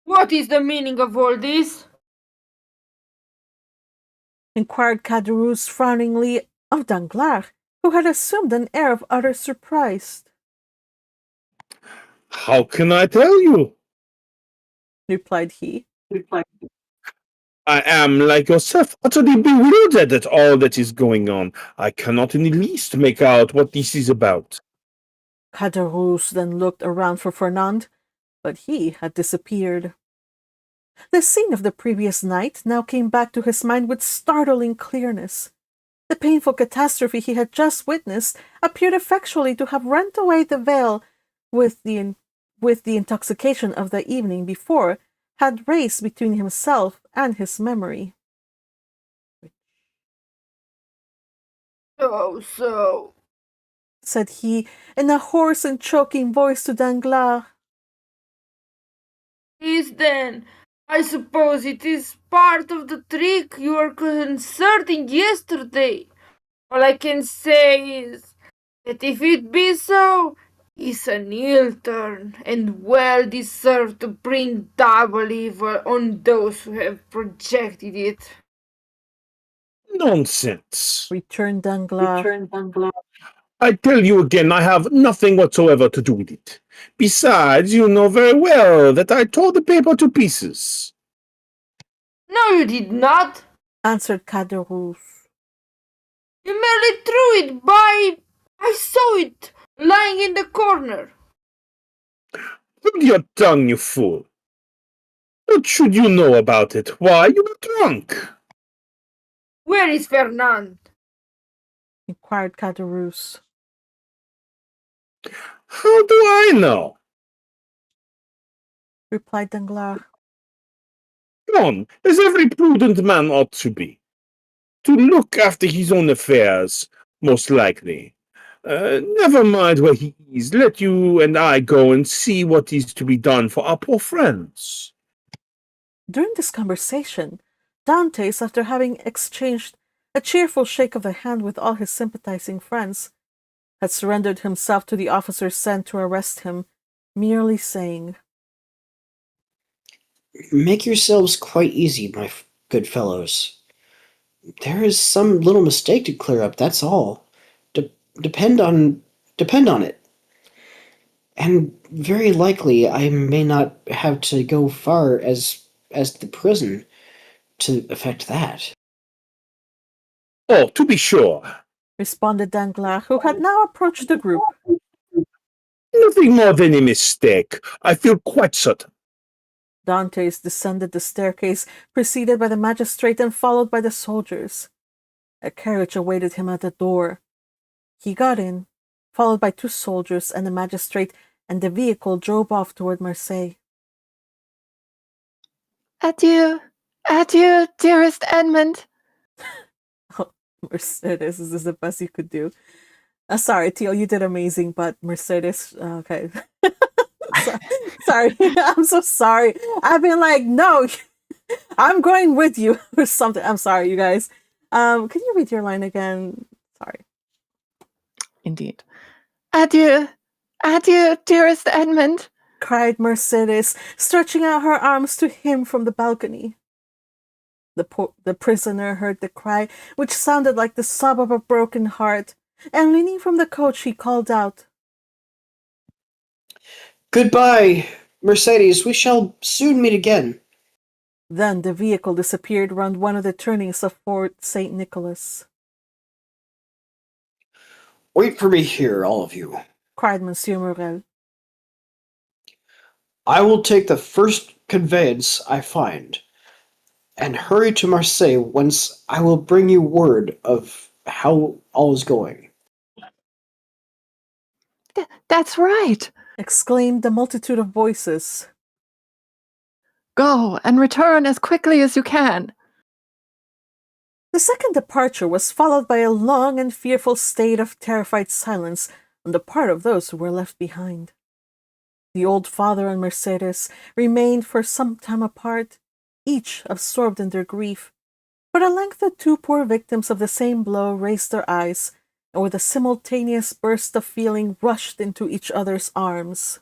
Speaker 5: What is the meaning of all this?
Speaker 1: inquired Caderousse frowningly of Danglars, who had assumed an air of utter surprise.
Speaker 4: How can I tell you?
Speaker 1: Replied he.
Speaker 4: I am, like yourself, utterly bewildered at all that is going on. I cannot in the least make out what this is about.
Speaker 1: Caderousse then looked around for Fernand, but he had disappeared. The scene of the previous night now came back to his mind with startling clearness. The painful catastrophe he had just witnessed appeared effectually to have rent away the veil with the intoxication of the evening before had raised between himself and his memory.
Speaker 5: So,
Speaker 1: Said he in a hoarse and choking voice to Danglars.
Speaker 5: is then, I suppose it is part of the trick you were concerting yesterday. All I can say is that if it be so, it's an ill turn, and well deserved to bring double evil on those who have projected it.
Speaker 4: Nonsense.
Speaker 1: Returned Danglars.
Speaker 4: I tell you again, I have nothing whatsoever to do with it. Besides, you know very well that I tore the paper to pieces.
Speaker 5: No, you did not.
Speaker 1: Answered Caderousse.
Speaker 5: You merely threw it by. I saw it lying in the corner.
Speaker 4: Hold your tongue, you fool. What should you know about it? Why, you were drunk.
Speaker 5: Where is Fernand?
Speaker 1: Inquired Caderousse.
Speaker 4: How do I know?
Speaker 1: Replied Danglars.
Speaker 4: Gone, as every prudent man ought to be. To look after his own affairs, most likely. Never mind where he is. Let you and I go and see what is to be done for our poor friends.
Speaker 1: During this conversation, Dantès, after having exchanged a cheerful shake of the hand with all his sympathizing friends, had surrendered himself to the officer sent to arrest him, merely saying,
Speaker 2: Make yourselves quite easy, my good fellows. There is some little mistake to clear up, that's all. Depend on it. And very likely I may not have to go far as the prison to effect that.
Speaker 4: Oh, to be sure.
Speaker 1: responded Danglars, who had now approached the group.
Speaker 4: Nothing more than a mistake. I feel quite certain.
Speaker 1: Dantès descended the staircase, preceded by the magistrate and followed by the soldiers. A carriage awaited him at the door. He got in, followed by 2 soldiers and the magistrate, and the vehicle drove off toward Marseille.
Speaker 3: Adieu, adieu, dearest Edmond.
Speaker 1: Oh, Mercedes, this is the best you could do. Sorry, Teal, you did amazing, but Mercedes, okay. Sorry, I'm so sorry. I've been like, no, I'm going with you or something. I'm sorry, you guys. Can you read your line again? Sorry.
Speaker 3: Indeed. Adieu, adieu, dearest Edmond,
Speaker 1: cried Mercedes, stretching out her arms to him from the balcony. The prisoner heard the cry, which sounded like the sob of a broken heart, and leaning from the coach, he called out,
Speaker 2: Goodbye, Mercedes. We shall soon meet again.
Speaker 1: Then the vehicle disappeared round one of the turnings of Fort St. Nicholas.
Speaker 2: Wait for me here, all of you,
Speaker 1: cried Monsieur Morel.
Speaker 2: I will take the first conveyance I find, and hurry to Marseille, whence I will bring you word of how all is going.
Speaker 3: That's right.
Speaker 1: Exclaimed the multitude of voices.
Speaker 3: Go and return as quickly as you can.
Speaker 1: The second departure was followed by a long and fearful state of terrified silence on the part of those who were left behind. The old father and Mercedes remained for some time apart, each absorbed in their grief, but at length the 2 poor victims of the same blow raised their eyes, and with a simultaneous burst of feeling rushed into each other's arms.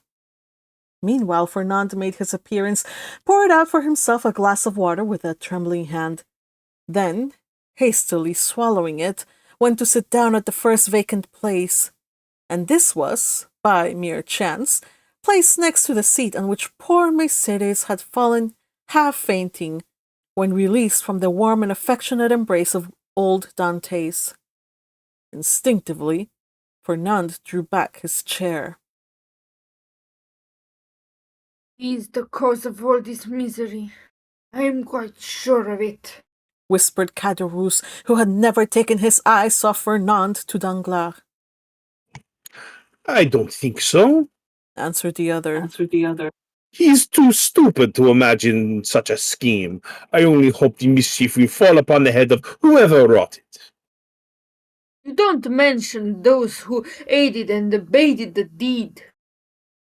Speaker 1: Meanwhile, Fernand made his appearance, poured out for himself a glass of water with a trembling hand, then, hastily swallowing it, went to sit down at the first vacant place, and this was, by mere chance, placed next to the seat on which poor Mercedes had fallen half fainting when released from the warm and affectionate embrace of old Dantès. Instinctively, Fernand drew back his chair.
Speaker 5: He is the cause of all this misery. I am quite sure of it,
Speaker 1: whispered Caderousse, who had never taken his eyes off Fernand to Danglars.
Speaker 4: I don't think so,
Speaker 1: answered the other.
Speaker 4: He's too stupid to imagine such a scheme. I only hope the mischief will fall upon the head of whoever wrought it.
Speaker 5: You don't mention those who aided and abetted the deed,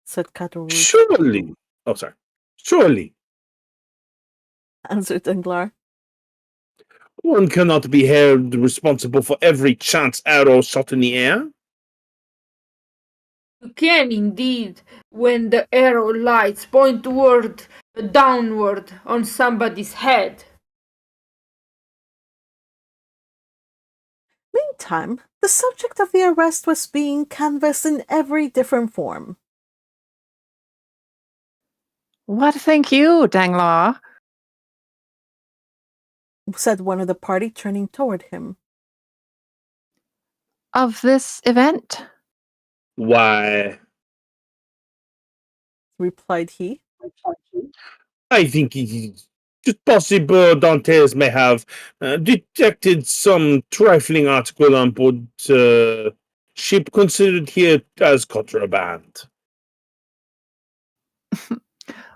Speaker 1: said Caderousse.
Speaker 4: Surely. Oh, sorry. Surely.
Speaker 1: answered Danglars.
Speaker 4: One cannot be held responsible for every chance arrow shot in the air.
Speaker 5: You can indeed, when the arrow lights point toward downward on somebody's head.
Speaker 1: Meantime, the subject of the arrest was being canvassed in every different form.
Speaker 3: What think you, Danglars?
Speaker 1: said one of the party, turning toward him.
Speaker 3: Of this event?
Speaker 4: Why,
Speaker 1: replied he.
Speaker 4: I think it is just possible Dantès may have detected some trifling article on board ship considered here as contraband.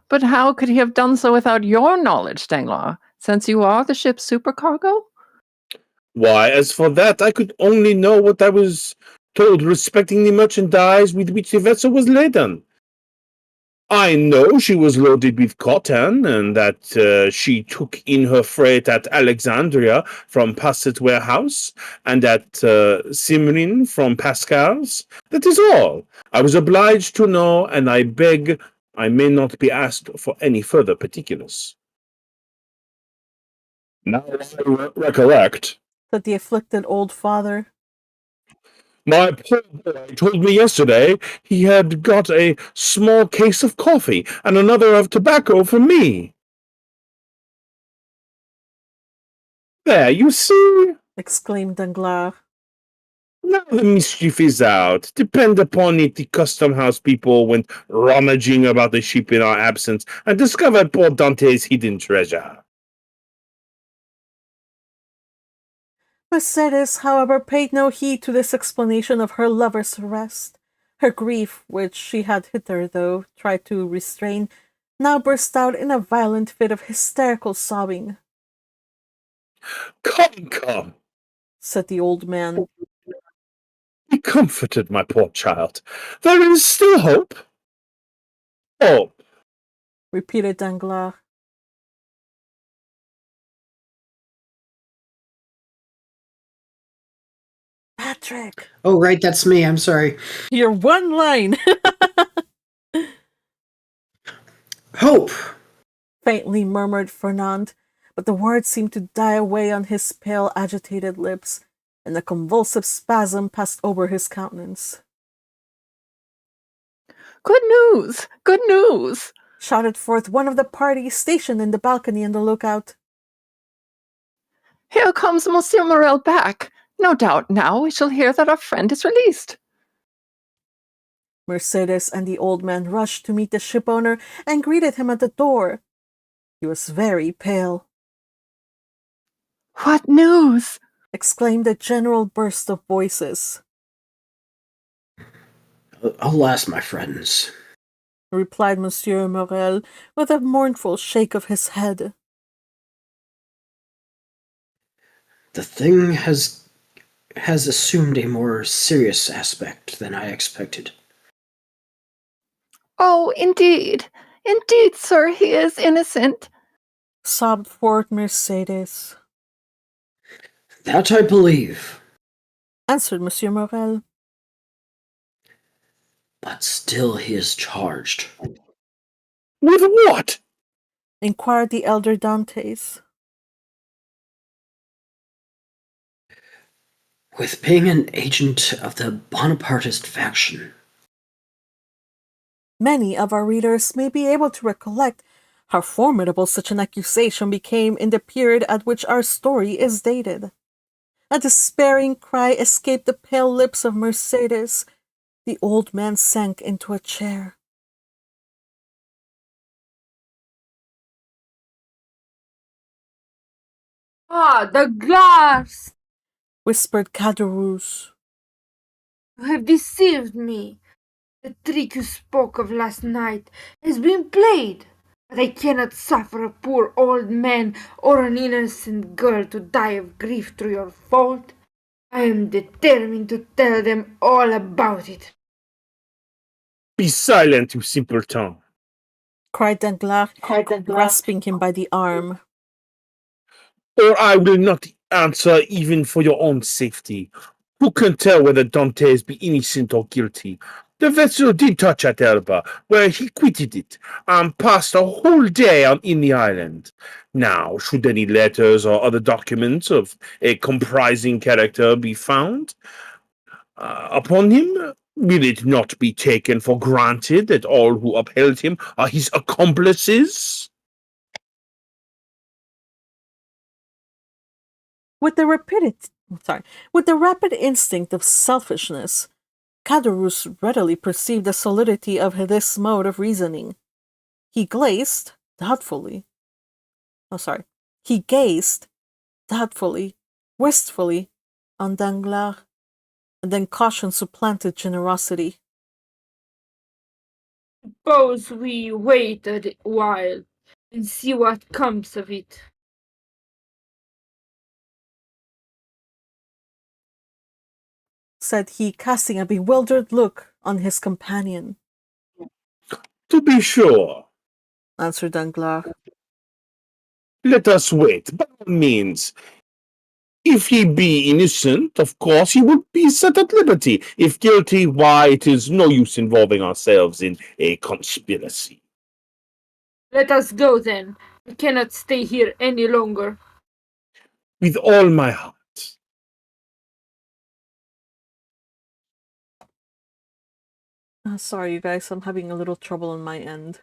Speaker 3: But how could he have done so without your knowledge, Danglars, since you are the ship's supercargo?
Speaker 4: Why, as for that, I could only know what I was told respecting the merchandise with which the vessel was laden. I know she was loaded with cotton, and that she took in her freight at Alexandria from Passet Warehouse, and at Simrin from Pascal's. That is all. I was obliged to know, and I beg I may not be asked for any further particulars. Now I recollect,
Speaker 1: said the afflicted old father.
Speaker 4: My poor boy told me yesterday he had got a small case of coffee and another of tobacco for me. There, you see?
Speaker 1: exclaimed Danglars.
Speaker 4: Now the mischief is out. Depend upon it, the custom house people went rummaging about the ship in our absence and discovered poor Dante's hidden treasure.
Speaker 1: Mercedes, however, paid no heed to this explanation of her lover's arrest. Her grief, which she had hitherto tried to restrain, now burst out in a violent fit of hysterical sobbing.
Speaker 4: Come,
Speaker 1: said the old man.
Speaker 4: be comforted, my poor child. There is still hope. Hope,
Speaker 1: repeated Danglars. Patrick!
Speaker 2: Oh, right, that's me. I'm sorry.
Speaker 1: Your one line!
Speaker 2: Hope!
Speaker 1: faintly murmured Fernand, but the words seemed to die away on his pale, agitated lips, and a convulsive spasm passed over his countenance.
Speaker 3: Good news! Good news!
Speaker 1: Shouted forth one of the party stationed in the balcony in the lookout.
Speaker 3: Here comes Monsieur Morel back. No doubt now we shall hear that our friend is released.
Speaker 1: Mercedes and the old man rushed to meet the shipowner and greeted him at the door. He was very pale.
Speaker 3: What news?
Speaker 1: Exclaimed a general burst of voices.
Speaker 2: Alas, my friends,
Speaker 1: replied Monsieur Morel with a mournful shake of his head.
Speaker 2: the thing has assumed a more serious aspect than I expected.
Speaker 3: Oh, indeed. Indeed, sir, he is innocent,
Speaker 1: sobbed forth Mercedes.
Speaker 2: That I believe,
Speaker 1: answered Monsieur Morel.
Speaker 2: But still he is charged.
Speaker 4: With what?
Speaker 1: inquired the elder Dantès.
Speaker 2: With being an agent of the Bonapartist faction.
Speaker 1: Many of our readers may be able to recollect how formidable such an accusation became in the period at which our story is dated. A despairing cry escaped the pale lips of Mercedes. The old man sank into a chair.
Speaker 5: Ah, the glass!
Speaker 1: whispered Caderousse.
Speaker 5: You have deceived me. The trick you spoke of last night has been played. But I cannot suffer a poor old man or an innocent girl to die of grief through your fault. I am determined to tell them all about it.
Speaker 4: Be silent, you simpleton,
Speaker 1: cried Danglars, grasping him by the arm.
Speaker 4: or I will not answer even for your own safety. Who can tell whether Dantès be innocent or guilty? The vessel did touch at Elba, where he quitted it, and passed a whole day in the island. Now, should any letters or other documents of a comprising character be found upon him, will it not be taken for granted that all who upheld him are his accomplices?
Speaker 1: With the rapid instinct of selfishness, Caderousse readily perceived the solidity of this mode of reasoning. He gazed doubtfully, wistfully, on Danglars, and then caution supplanted generosity.
Speaker 5: Suppose we wait a while and see what comes of it.
Speaker 1: said he, casting a bewildered look on his companion.
Speaker 4: To be sure,
Speaker 1: answered Danglars.
Speaker 4: let us wait, by all means. If he be innocent, of course he would be set at liberty. If guilty, why, it is no use involving ourselves in a conspiracy.
Speaker 5: Let us go then. We cannot stay here any longer.
Speaker 4: With all my heart.
Speaker 1: Sorry, you guys, I'm having a little trouble on my end.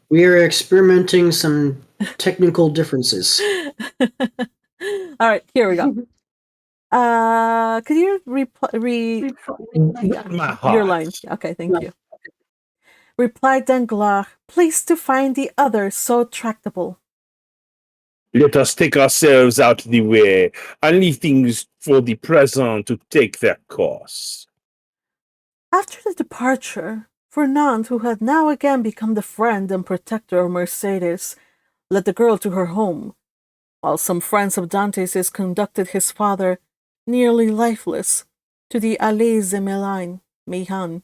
Speaker 2: We are experimenting some technical differences.
Speaker 1: All right, here we go. Could you
Speaker 4: My
Speaker 1: your line?
Speaker 4: heart.
Speaker 1: Okay, thank you. Replied Danglars, pleased to find the other so tractable.
Speaker 4: Let us take ourselves out of the way and leave things for the present to take their course.
Speaker 1: After the departure, Fernand, who had now again become the friend and protector of Mercedes, led the girl to her home, while some friends of Dantès conducted his father, nearly lifeless, to the Allées des Mehans.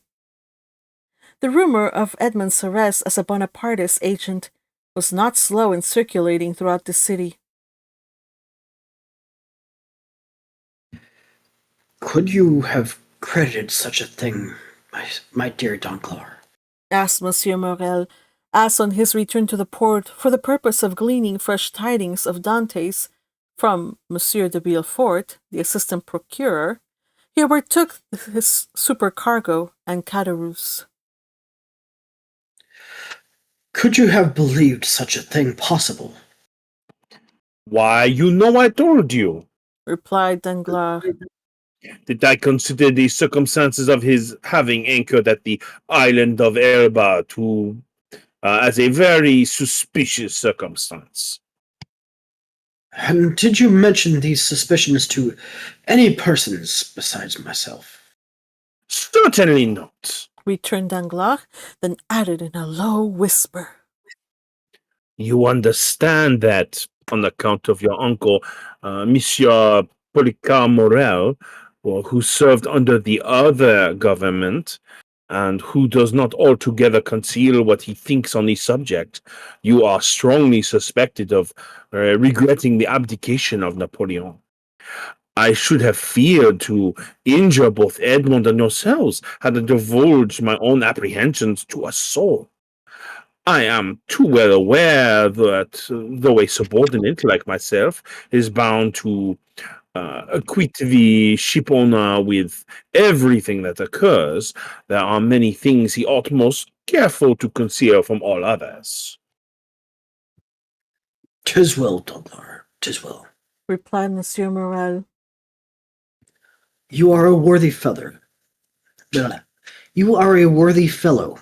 Speaker 1: The rumor of Edmond's arrest as a Bonapartist agent was not slow in circulating throughout the city.
Speaker 2: Could you have credited such a thing, my dear Danglars?
Speaker 1: Asked Monsieur Morel, as on his return to the port for the purpose of gleaning fresh tidings of Dantès from Monsieur de Villefort, the assistant procurer, he overtook his supercargo and Caderousse.
Speaker 2: Could you have believed such a thing possible?
Speaker 4: Why, you know I told you.
Speaker 1: Replied Danglars.
Speaker 4: Did I consider the circumstances of his having anchored at the island of Elba as a very suspicious circumstance?
Speaker 2: And did you mention these suspicions to any persons besides myself?
Speaker 4: Certainly not.
Speaker 1: Returned Danglars, then added in a low whisper.
Speaker 4: You understand that, on account of your uncle, Monsieur Policar Morel, who served under the other government, and who does not altogether conceal what he thinks on the subject, you are strongly suspected of regretting the abdication of Napoleon. I should have feared to injure both Edmond and yourselves had I divulged my own apprehensions to a soul. I am too well aware that, though a subordinate like myself is bound to acquit the shipowner with everything that occurs, there are many things he ought most careful to conceal from all others.
Speaker 2: 'Tis well, Danglars, 'tis well.
Speaker 1: Replied Monsieur Morel.
Speaker 2: You are a worthy fellow. You are a worthy fellow.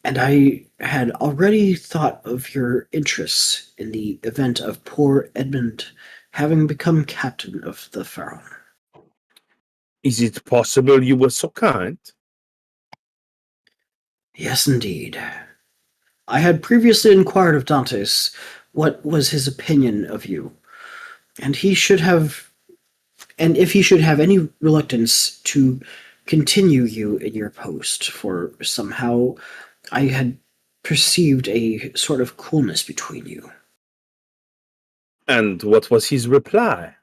Speaker 2: And I had already thought of your interests in the event of poor Edmond having become captain of the Pharaon.
Speaker 4: Is it possible you were so kind?
Speaker 2: Yes, indeed. I had previously inquired of Dantès what was his opinion of you, and if he should have any reluctance to continue you in your post, for somehow I had perceived a sort of coolness between you.
Speaker 4: And what was his reply?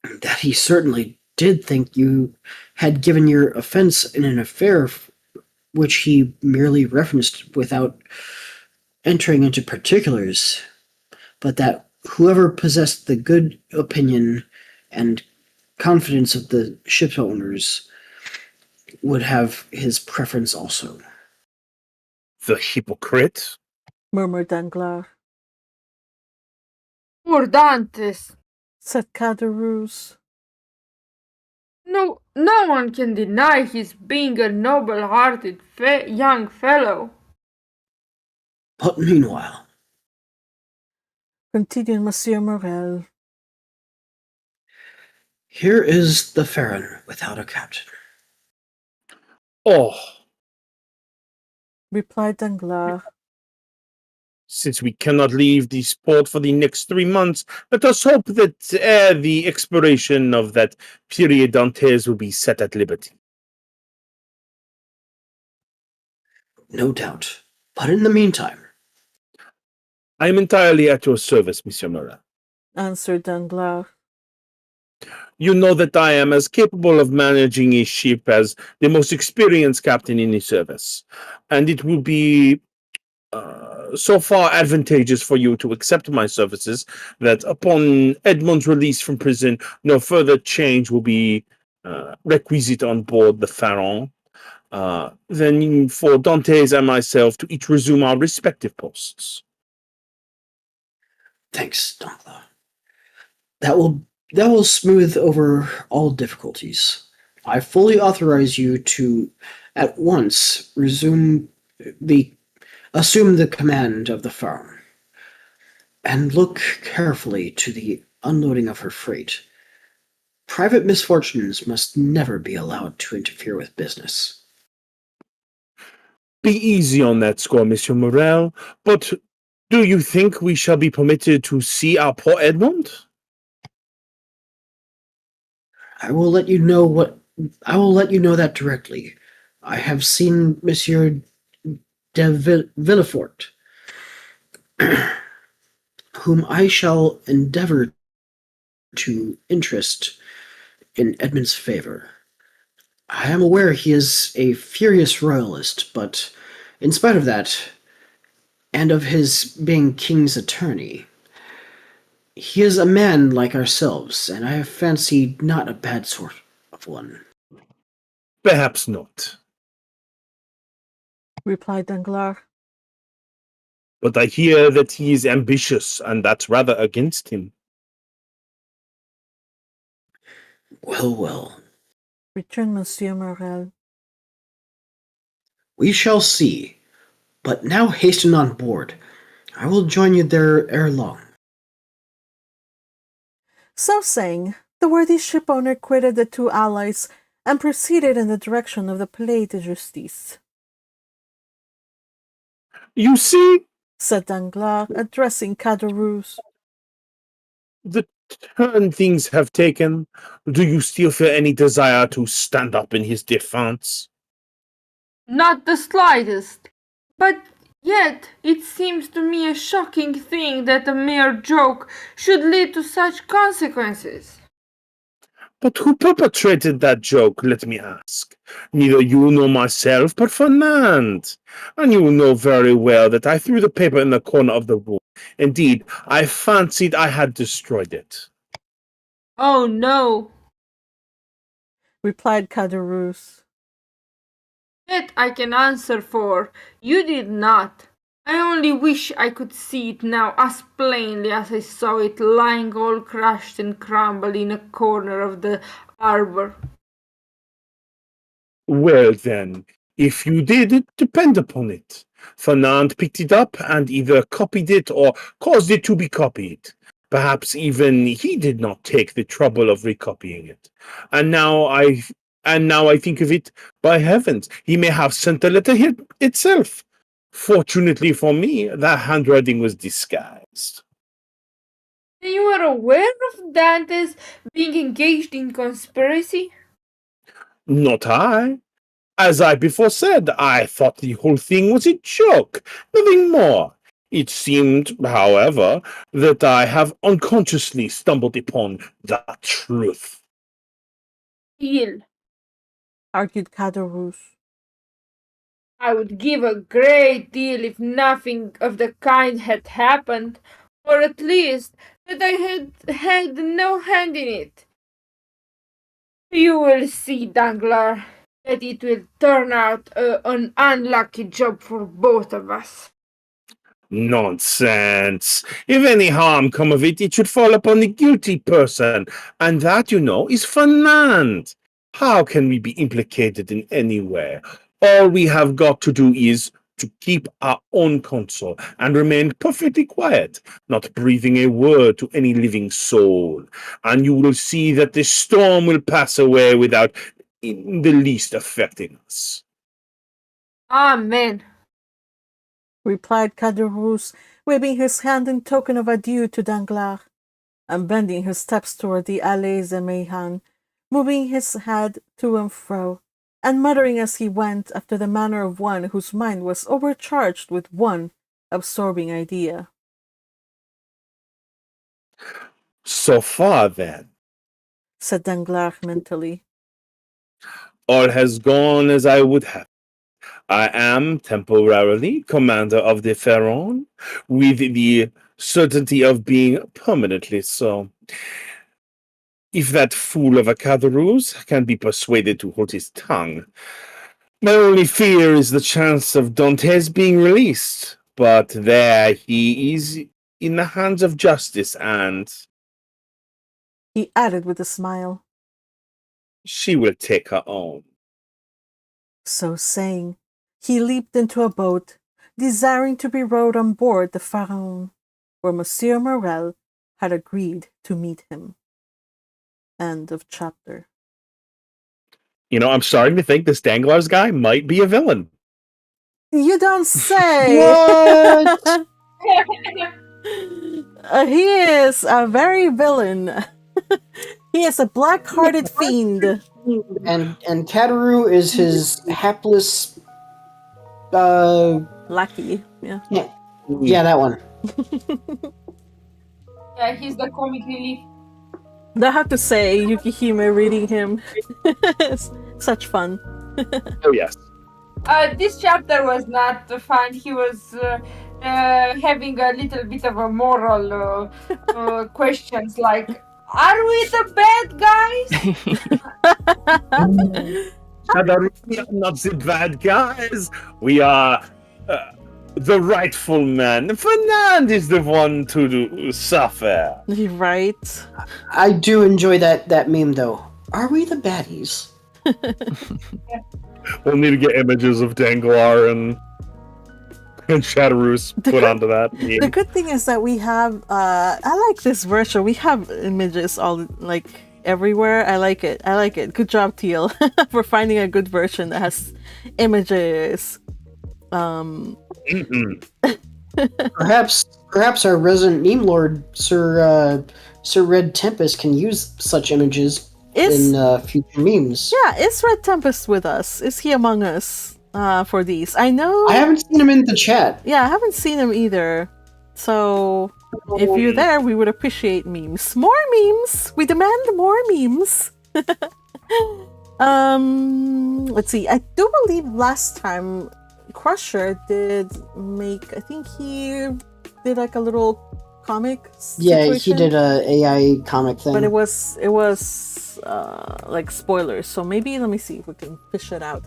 Speaker 2: That he certainly did think you had given your offense in an affair which he merely referenced without entering into particulars, but that whoever possessed the good opinion and confidence of the ship owners would have his preference also.
Speaker 4: The hypocrite?
Speaker 1: Murmured Danglars.
Speaker 5: Poor Dantès.
Speaker 1: Said Caderousse.
Speaker 5: No one can deny his being a noble-hearted young fellow.
Speaker 2: But meanwhile,
Speaker 1: Continued Monsieur Morel.
Speaker 2: here is the Pharaon without a captain.
Speaker 4: Oh,
Speaker 1: Replied Danglars.
Speaker 4: since we cannot leave this port for the next 3 months, let us hope that ere the expiration of that period Dantès will be set at liberty.
Speaker 2: No doubt. But in the meantime,
Speaker 4: I am entirely at your service, Monsieur Morel.
Speaker 1: Answered Danglars.
Speaker 4: You know that I am as capable of managing a ship as the most experienced captain in the service, and it will be so far advantageous for you to accept my services that upon Edmond's release from prison, no further change will be requisite on board the Pharaon. Then for Dantès and myself to each resume our respective posts.
Speaker 2: Thanks, Dankla. That will smooth over all difficulties. I fully authorize you to at once assume the command of the farm and look carefully to the unloading of her freight. Private misfortunes must never be allowed to interfere with business.
Speaker 4: Be easy on that score, Monsieur Morel, but do you think we shall be permitted to see our poor Edmond?
Speaker 2: I will let you know that directly. I have seen Monsieur de Villefort, whom I shall endeavour to interest in Edmund's favour. I am aware he is a furious royalist, but in spite of that, and of his being king's attorney, he is a man like ourselves, and I have fancied not a bad sort of one.
Speaker 4: Perhaps not.
Speaker 1: replied Danglars.
Speaker 4: But I hear that he is ambitious, and that's rather against him.
Speaker 2: Well, well,
Speaker 1: returned Monsieur Morel.
Speaker 2: we shall see. But now hasten on board. I will join you there ere long.
Speaker 1: So saying, the worthy shipowner quitted the two allies and proceeded in the direction of the Palais de Justice.
Speaker 4: You see,
Speaker 1: said Danglars, addressing Caderousse.
Speaker 4: the turn things have taken. Do you still feel any desire to stand up in his defense?
Speaker 5: Not the slightest. But yet it seems to me a shocking thing that a mere joke should lead to such consequences.
Speaker 4: But who perpetrated that joke, let me ask? Neither you nor myself, but Fernand. And you know very well that I threw the paper in the corner of the room. Indeed, I fancied I had destroyed it.
Speaker 5: Oh no,
Speaker 1: replied Caderousse.
Speaker 5: that I can answer for. You did not. I only wish I could see it now as plainly as I saw it lying all crushed and crumbled in a corner of the arbor.
Speaker 4: Well, then, if you did it, depend upon it. Fernand picked it up and either copied it or caused it to be copied. Perhaps even he did not take the trouble of recopying it. And now I think of it, by heavens, he may have sent the letter here itself. Fortunately for me, the handwriting was disguised.
Speaker 5: Then you are aware of Dantès being engaged in conspiracy?
Speaker 4: Not I. As I before said, I thought the whole thing was a joke, nothing more. It seemed, however, that I have unconsciously stumbled upon the truth.
Speaker 5: Ill.
Speaker 1: argued Caderousse.
Speaker 5: I would give a great deal if nothing of the kind had happened, or at least that I had had no hand in it. You will see, Danglars, that it will turn out an unlucky job for both of us.
Speaker 4: Nonsense. If any harm come of it, it should fall upon the guilty person, and that, you know, is Fernand. How can we be implicated in any way? All we have got to do is to keep our own counsel and remain perfectly quiet, not breathing a word to any living soul, and you will see that the storm will pass away without in the least affecting us.
Speaker 5: Amen,
Speaker 1: replied Caderousse, waving his hand in token of adieu to Danglars, and bending his steps toward the Allées de Meilhan, moving his head to and fro, and muttering as he went after the manner of one whose mind was overcharged with one absorbing idea.
Speaker 4: So far, then,
Speaker 1: said Danglars mentally.
Speaker 4: all has gone as I would have. I am temporarily commander of the Pharaon, with the certainty of being permanently so. if that fool of a Caderousse can be persuaded to hold his tongue. My only fear is the chance of Dantès being released, but there he is in the hands of justice, and
Speaker 1: He added with a smile.
Speaker 4: she will take her own.
Speaker 1: So saying, he leaped into a boat, desiring to be rowed on board the Pharaon, where Monsieur Morel had agreed to meet him. End of chapter.
Speaker 4: You know, I'm starting to think this Danglars guy might be a villain.
Speaker 1: You don't say!
Speaker 2: What?
Speaker 1: He is a very villain. He is a black-hearted fiend.
Speaker 2: And Kateru is his hapless.
Speaker 1: Lucky, yeah.
Speaker 2: Yeah, that one.
Speaker 5: Yeah, he's the comic relief.
Speaker 1: I have to say, Yukihime reading him is such fun.
Speaker 4: Oh, yes.
Speaker 5: This chapter was not fun. He was having a little bit of a moral questions like, are we the bad guys?
Speaker 4: We are not the bad guys. We are the rightful man. Fernand is the one to suffer.
Speaker 1: Right?
Speaker 2: I do enjoy that meme though. Are we the baddies?
Speaker 4: We'll need to get images of Danglars and Shadowroos put onto that.
Speaker 1: The good thing is that we have, I like this version. We have images all, like, everywhere. I like it. Good job, Teal, for finding a good version that has images.
Speaker 2: Perhaps our resident meme lord, Sir Red Tempest, can use such images in future memes.
Speaker 1: Yeah, is Red Tempest with us? Is he among us for these? I know.
Speaker 2: I haven't seen him in the chat.
Speaker 1: Yeah, I haven't seen him either. So if you're there, we would appreciate memes. More memes. We demand more memes. Let's see. I do believe last time Crusher did make. I think he did like a little comic.
Speaker 2: Yeah, he
Speaker 1: situation.
Speaker 2: did a AI comic thing.
Speaker 1: But it was like spoilers, so maybe let me see if we can fish it out.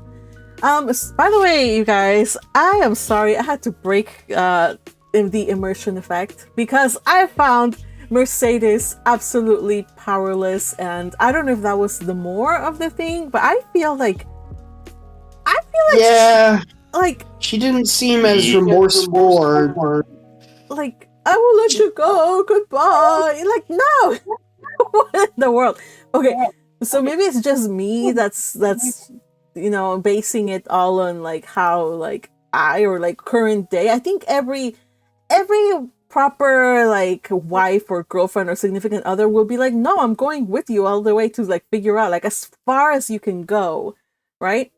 Speaker 1: By the way, you guys, I am sorry I had to break the immersion effect because I found Mercedes absolutely powerless, and I don't know if that was the more of the thing, but I feel like
Speaker 2: yeah,
Speaker 1: like
Speaker 2: she didn't seem as remorseful or
Speaker 1: like I will let you go, goodbye. Like no, what in the world? Okay, so maybe it's just me that's basing it all on like how like or like current day. I think every proper like wife or girlfriend or significant other will be like, no, I'm going with you all the way to like figure out like as far as you can go, right?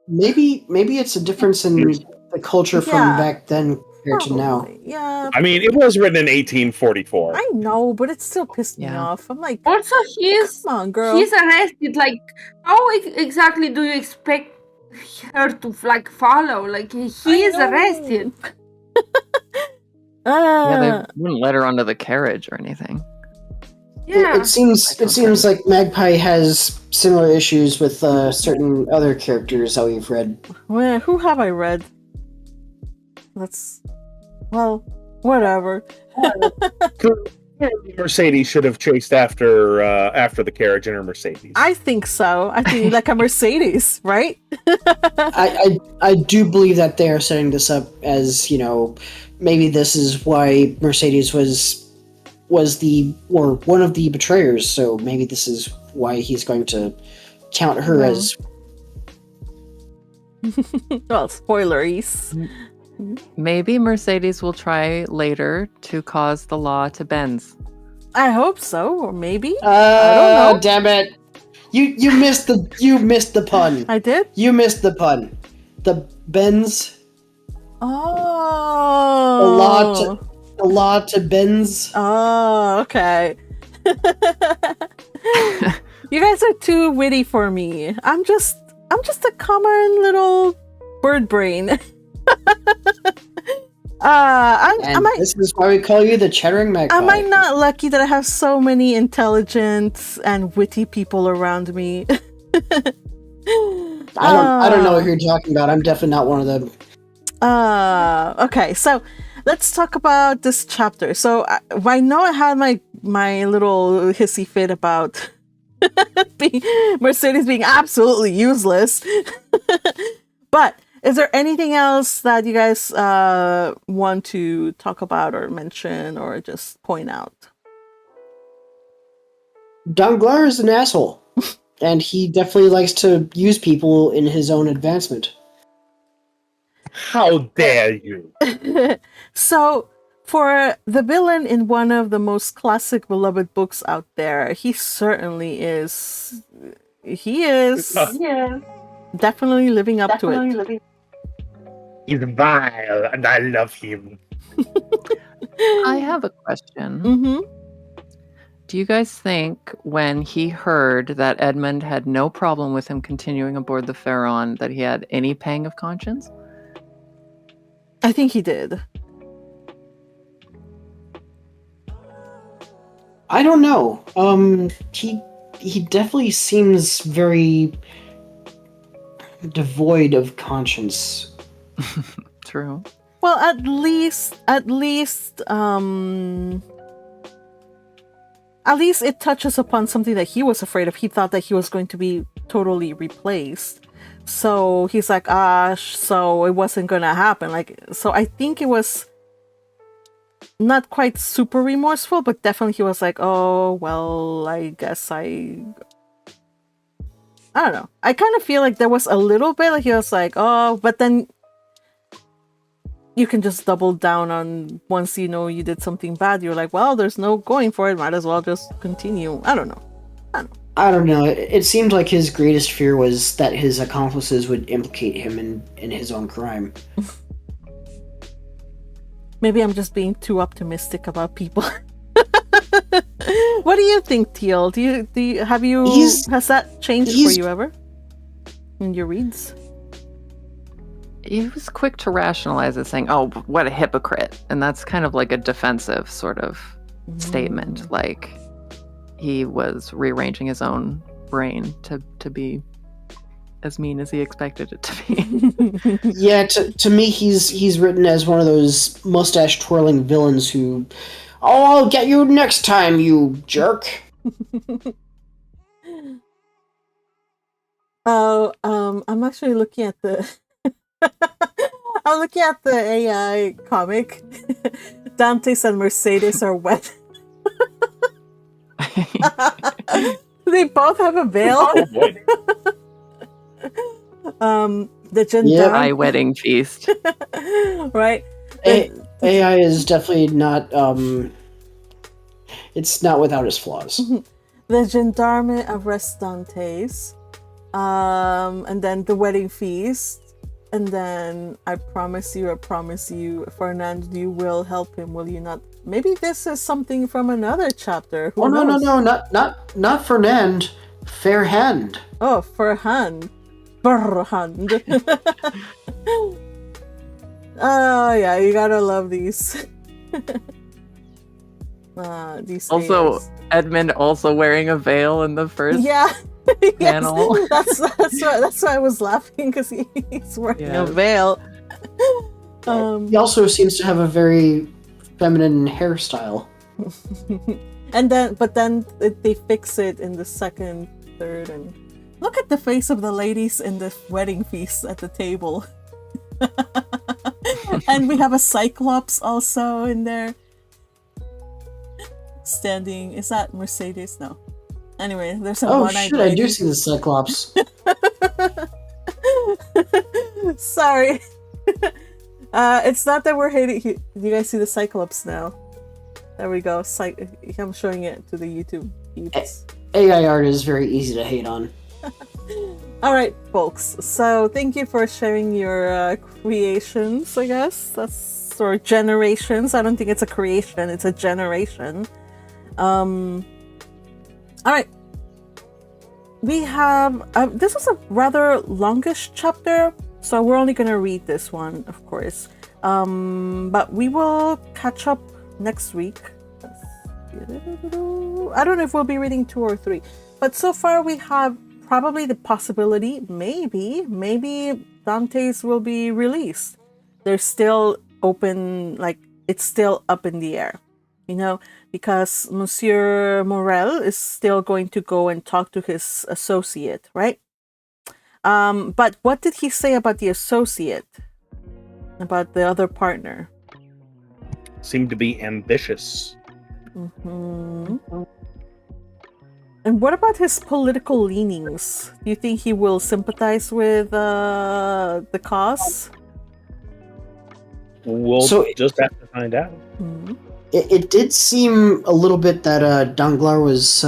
Speaker 2: maybe it's a difference in the culture from back then compared to now.
Speaker 1: Yeah.
Speaker 4: I mean, it was written in 1844.
Speaker 1: I know, but it still pissed me off. I'm like,
Speaker 5: also,
Speaker 1: come on, girl.
Speaker 5: He's arrested. Like, how exactly do you expect her to like follow? Like, he is arrested.
Speaker 3: Yeah, they wouldn't let her onto the carriage or anything.
Speaker 5: Yeah.
Speaker 2: It seems like Magpie has similar issues with certain other characters that we've read.
Speaker 1: Well, who have I read? Whatever.
Speaker 4: Mercedes should have chased after the carriage in her Mercedes.
Speaker 1: I think so. I think like a Mercedes, right?
Speaker 2: I do believe that they are setting this up as, maybe this is why Mercedes was one of the betrayers, so maybe this is why he's going to count her as
Speaker 1: well, spoileries.
Speaker 3: Maybe Mercedes will try later to cause the law to bend.
Speaker 1: I hope so, or maybe. I don't know.
Speaker 2: Damn it. You missed the pun.
Speaker 1: I did?
Speaker 2: You missed the pun. The bends.
Speaker 1: Oh.
Speaker 2: The law to bends.
Speaker 1: Oh, okay. You guys are too witty for me. I'm just a common little bird brain.
Speaker 2: And this is why we call you the Chattering Magpie.
Speaker 1: Am I not lucky that I have so many intelligent and witty people around me?
Speaker 2: I don't know what you're talking about. I'm definitely not one of them.
Speaker 1: Okay, so let's talk about this chapter. So I know I had my little hissy fit about Mercedes being absolutely useless, but is there anything else that you guys want to talk about or mention or just point out?
Speaker 2: Danglars is an asshole, and he definitely likes to use people in his own advancement.
Speaker 4: How dare you?
Speaker 1: So, for the villain in one of the most classic beloved books out there, he certainly is. He is definitely living up to it.
Speaker 4: He's vile, and I love him.
Speaker 3: I have a question.
Speaker 1: Mm-hmm.
Speaker 3: Do you guys think when he heard that Edmond had no problem with him continuing aboard the Pharaon that he had any pang of conscience?
Speaker 1: I think he did.
Speaker 2: I don't know. He definitely seems very devoid of conscience.
Speaker 3: True.
Speaker 1: Well, at least it touches upon something that he was afraid of. He thought that he was going to be totally replaced. So he's like, so it wasn't gonna happen. So I think it was not quite super remorseful, but definitely he was like, oh, well, I guess I don't know. I kind of feel like there was a little bit like he was like, oh, but then you can just double down on once you know you did something bad. You're like, well, there's no going for it. Might as well just continue. I don't know.
Speaker 2: I don't know. It seemed like his greatest fear was that his accomplices would implicate him in his own crime.
Speaker 1: Maybe I'm just being too optimistic about people. What do you think, Teal? Has that changed for you ever in your reads?
Speaker 3: He was quick to rationalize it, saying, oh, what a hypocrite. And that's kind of like a defensive sort of statement. Like he was rearranging his own brain to be as mean as he expected it to be.
Speaker 2: Yeah, to me, he's written as one of those mustache-twirling villains who, oh, I'll get you next time, you jerk.
Speaker 1: I'm actually looking at the... I'm looking at the AI comic. Dantès and Mercedes are wet. They both have a veil.
Speaker 4: Oh, boy.
Speaker 1: The gendarme
Speaker 3: Eye wedding feast.
Speaker 1: right?
Speaker 2: AI is definitely not it's not without its flaws.
Speaker 1: The gendarme arrests Dantès, and then the wedding feast, and then I promise you, Fernand, you will help him, will you not? Maybe this is something from another chapter. Who knows?
Speaker 2: No, not Fernand. Fair hand.
Speaker 1: Oh, Fernand. Fernand. Oh yeah, you gotta love these. These
Speaker 3: Also,
Speaker 1: AIs.
Speaker 3: Edmond also wearing a veil in the first panel.
Speaker 1: Yes, that's why I was laughing, because he's wearing a veil.
Speaker 2: He also seems to have a very feminine hairstyle.
Speaker 1: But then they fix it in the second, third, and look at the face of the ladies in the wedding feast at the table. And we have a cyclops also in there. Standing. Is that Mercedes? No. Anyway, there's a one-eyed lady.
Speaker 2: I do see the cyclops.
Speaker 1: Sorry. It's not that we're hating. You guys see the cyclops now? There we go. I'm showing it to the YouTube peeps.
Speaker 2: AI art is very easy to hate on.
Speaker 1: All right, folks. So thank you for sharing your creations, I guess. Or generations. I don't think it's a creation. It's a generation. All right. We have... this is a rather longish chapter. So we're only gonna read this one, of course. But we will catch up next week. I don't know if we'll be reading 2 or 3, but so far we have probably the possibility, maybe Dantès will be released. They're still open, like it's still up in the air, you know, because Monsieur Morel is still going to go and talk to his associate, right? But what did he say about the associate? About the other partner?
Speaker 4: Seemed to be ambitious.
Speaker 1: Mm-hmm. And what about his political leanings? Do you think he will sympathize with the cause?
Speaker 4: We'll just have to find out.
Speaker 1: Mm-hmm.
Speaker 2: It did seem a little bit that Danglars was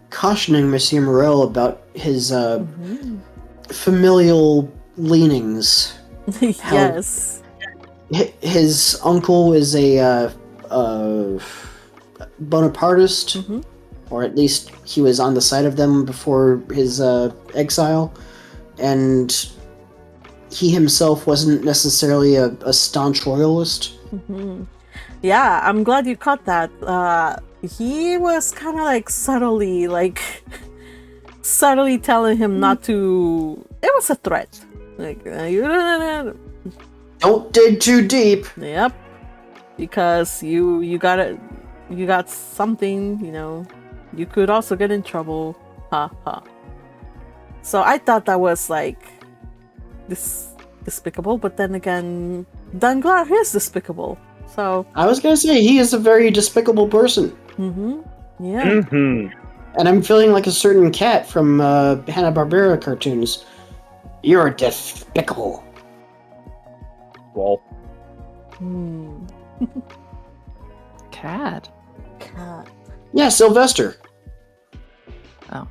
Speaker 2: cautioning Monsieur Morel about his familial leanings.
Speaker 1: Yes.
Speaker 2: His uncle is a Bonapartist, or at least he was on the side of them before his exile, and he himself wasn't necessarily a staunch royalist.
Speaker 1: Yeah, I'm glad you caught that. He was kind of like subtly telling him not to. It was a threat. Like you
Speaker 2: don't dig too deep.
Speaker 1: Yep, because you got something. You know, you could also get in trouble. Ha ha. So I thought that was like this despicable, but then again, Danglars is despicable. So
Speaker 2: I was gonna say he is a very despicable person.
Speaker 1: Yeah.
Speaker 2: And I'm feeling like a certain cat from Hanna-Barbera cartoons. You're despicable.
Speaker 4: Well.
Speaker 3: Cat.
Speaker 2: Yeah, Sylvester.
Speaker 3: Oh.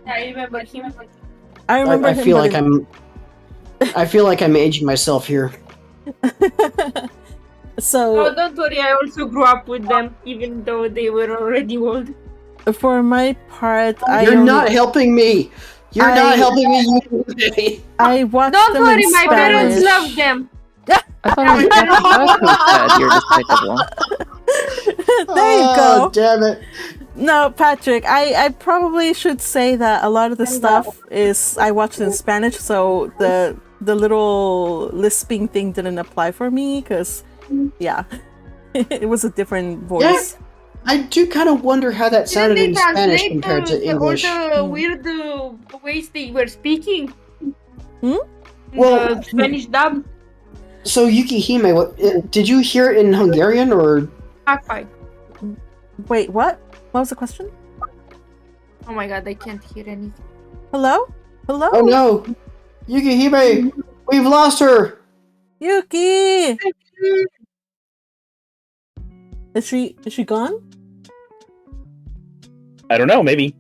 Speaker 5: I remember him.
Speaker 1: I remember him.
Speaker 2: I feel like I'm aging myself here.
Speaker 1: So
Speaker 5: don't worry, I also grew up with them, even though they were already old.
Speaker 1: For my part,
Speaker 2: You're not helping me. You're not helping me.
Speaker 1: I watched
Speaker 5: Don't
Speaker 1: them
Speaker 5: worry,
Speaker 1: in
Speaker 5: my
Speaker 1: Spanish.
Speaker 5: parents love them.
Speaker 3: I thought it was us who said you're despicable.
Speaker 1: There you go.
Speaker 2: Damn it.
Speaker 1: No, Patrick, I probably should say that a lot of the stuff is I watched in Spanish, so the little lisping thing didn't apply for me because, yeah, it was a different voice.
Speaker 2: Yeah, I do kind of wonder how that sounded in Spanish compared to English.
Speaker 5: All the weird ways they were speaking.
Speaker 2: Well,
Speaker 5: Spanish dub.
Speaker 2: So Yukihime, did you hear it in Hungarian or?
Speaker 1: Wait, what? What was the question?
Speaker 5: Oh my god, I can't hear anything.
Speaker 1: Hello? Hello?
Speaker 2: Oh no! Yukihime! We've lost her!
Speaker 1: Yuki! Is she gone?
Speaker 4: I don't know, maybe.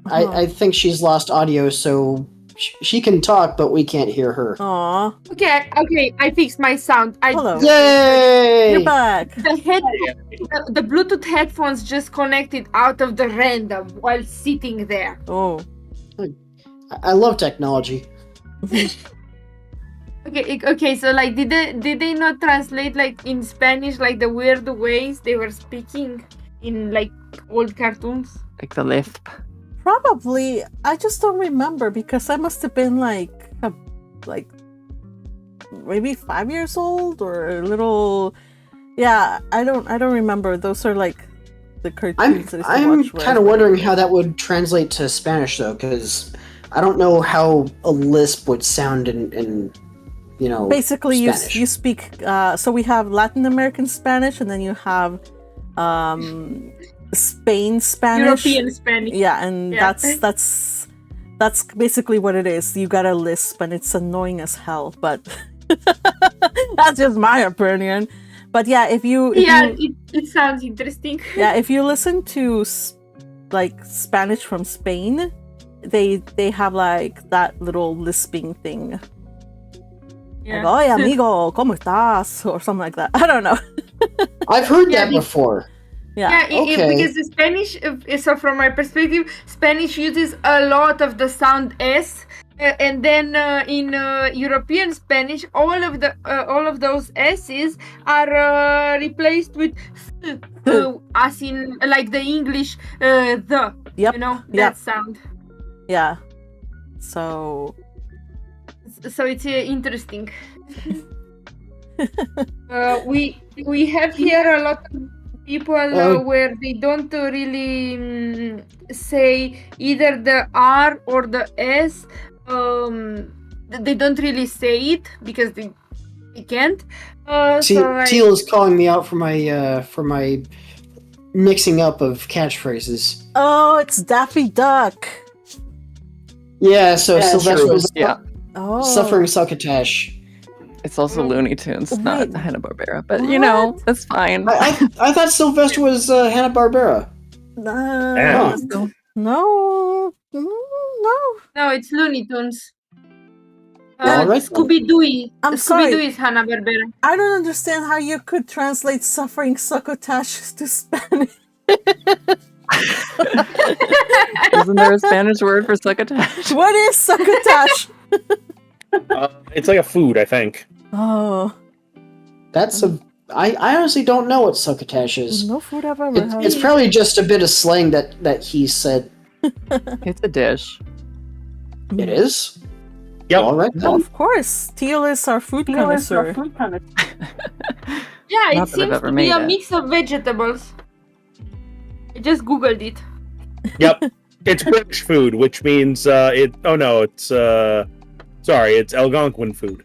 Speaker 2: I think she's lost audio, so she can talk, but we can't hear her.
Speaker 1: Aww.
Speaker 5: Okay, I fixed my sound.
Speaker 1: Hello.
Speaker 2: Yay!
Speaker 1: You're back.
Speaker 5: The Bluetooth headphones just connected out of the random while sitting there.
Speaker 1: Oh.
Speaker 2: I love technology.
Speaker 5: Okay. So like, did they not translate like in Spanish like the weird ways they were speaking in like old cartoons?
Speaker 3: Like the lisp.
Speaker 1: Probably. I just don't remember because I must have been like maybe 5 years old or a little. Yeah, I don't remember. Those are like the cartoons that I used to watch.
Speaker 2: I'm kind of wondering how that would translate to Spanish though, because I don't know how a lisp would sound in
Speaker 1: basically
Speaker 2: Spanish.
Speaker 1: you speak. So we have Latin American Spanish, and then you have Spain Spanish,
Speaker 5: European Spanish.
Speaker 1: Yeah, and that's basically what it is. You got a lisp, and it's annoying as hell. But that's just my opinion. But yeah,
Speaker 5: it sounds interesting.
Speaker 1: Yeah, if you listen to like Spanish from Spain, they have like that little lisping thing.
Speaker 5: Yeah.
Speaker 1: Like, oye amigo, ¿cómo estás? Or something like that. I don't know.
Speaker 2: I've heard that before.
Speaker 1: Yeah,
Speaker 5: because the Spanish, so from my perspective, Spanish uses a lot of the sound S And then in European Spanish, all of those s's are replaced with as in like the English the.
Speaker 1: Yep.
Speaker 5: You know
Speaker 1: Yep.
Speaker 5: that sound.
Speaker 1: Yeah. So
Speaker 5: it's interesting. We have here a lot of people where they don't really say either the R or the S. They don't really say it because they can't.
Speaker 2: See, Teal is calling me out for my mixing up of catchphrases.
Speaker 1: oh, it's Daffy Duck.
Speaker 2: Yeah, so Sylvester was
Speaker 1: Oh.
Speaker 2: suffering succotash.
Speaker 3: It's also Looney Tunes, not
Speaker 1: Wait.
Speaker 3: Hanna-Barbera. But, you know,
Speaker 1: What?
Speaker 3: that's fine.
Speaker 2: I thought Sylvester was Hanna-Barbera.
Speaker 4: Yeah.
Speaker 1: No.
Speaker 5: No, it's Looney Tunes.
Speaker 2: All right,
Speaker 5: Scooby-Doo.
Speaker 1: I'm
Speaker 5: Scooby-Doo
Speaker 1: sorry.
Speaker 5: is Hanna-Barbera.
Speaker 1: I don't understand how you could translate suffering succotash to Spanish.
Speaker 3: Isn't there a Spanish word for succotash?
Speaker 1: What is succotash?
Speaker 4: It's like a food, I think.
Speaker 1: Oh,
Speaker 2: That's I honestly don't know what succotash is.
Speaker 1: no food I've ever had.
Speaker 2: It's probably just a bit of slang that he said.
Speaker 3: It's a dish.
Speaker 2: It is?
Speaker 4: Yep.
Speaker 2: All right.
Speaker 1: Oh, of course. Teal is our food connoisseur.
Speaker 5: Yeah,
Speaker 3: Not
Speaker 5: it
Speaker 3: that I've
Speaker 5: seems
Speaker 3: ever
Speaker 5: to be
Speaker 3: made
Speaker 5: a
Speaker 3: it.
Speaker 5: mix of vegetables. I just googled it.
Speaker 4: Yep. It's British food, which means it's it's Algonquin food.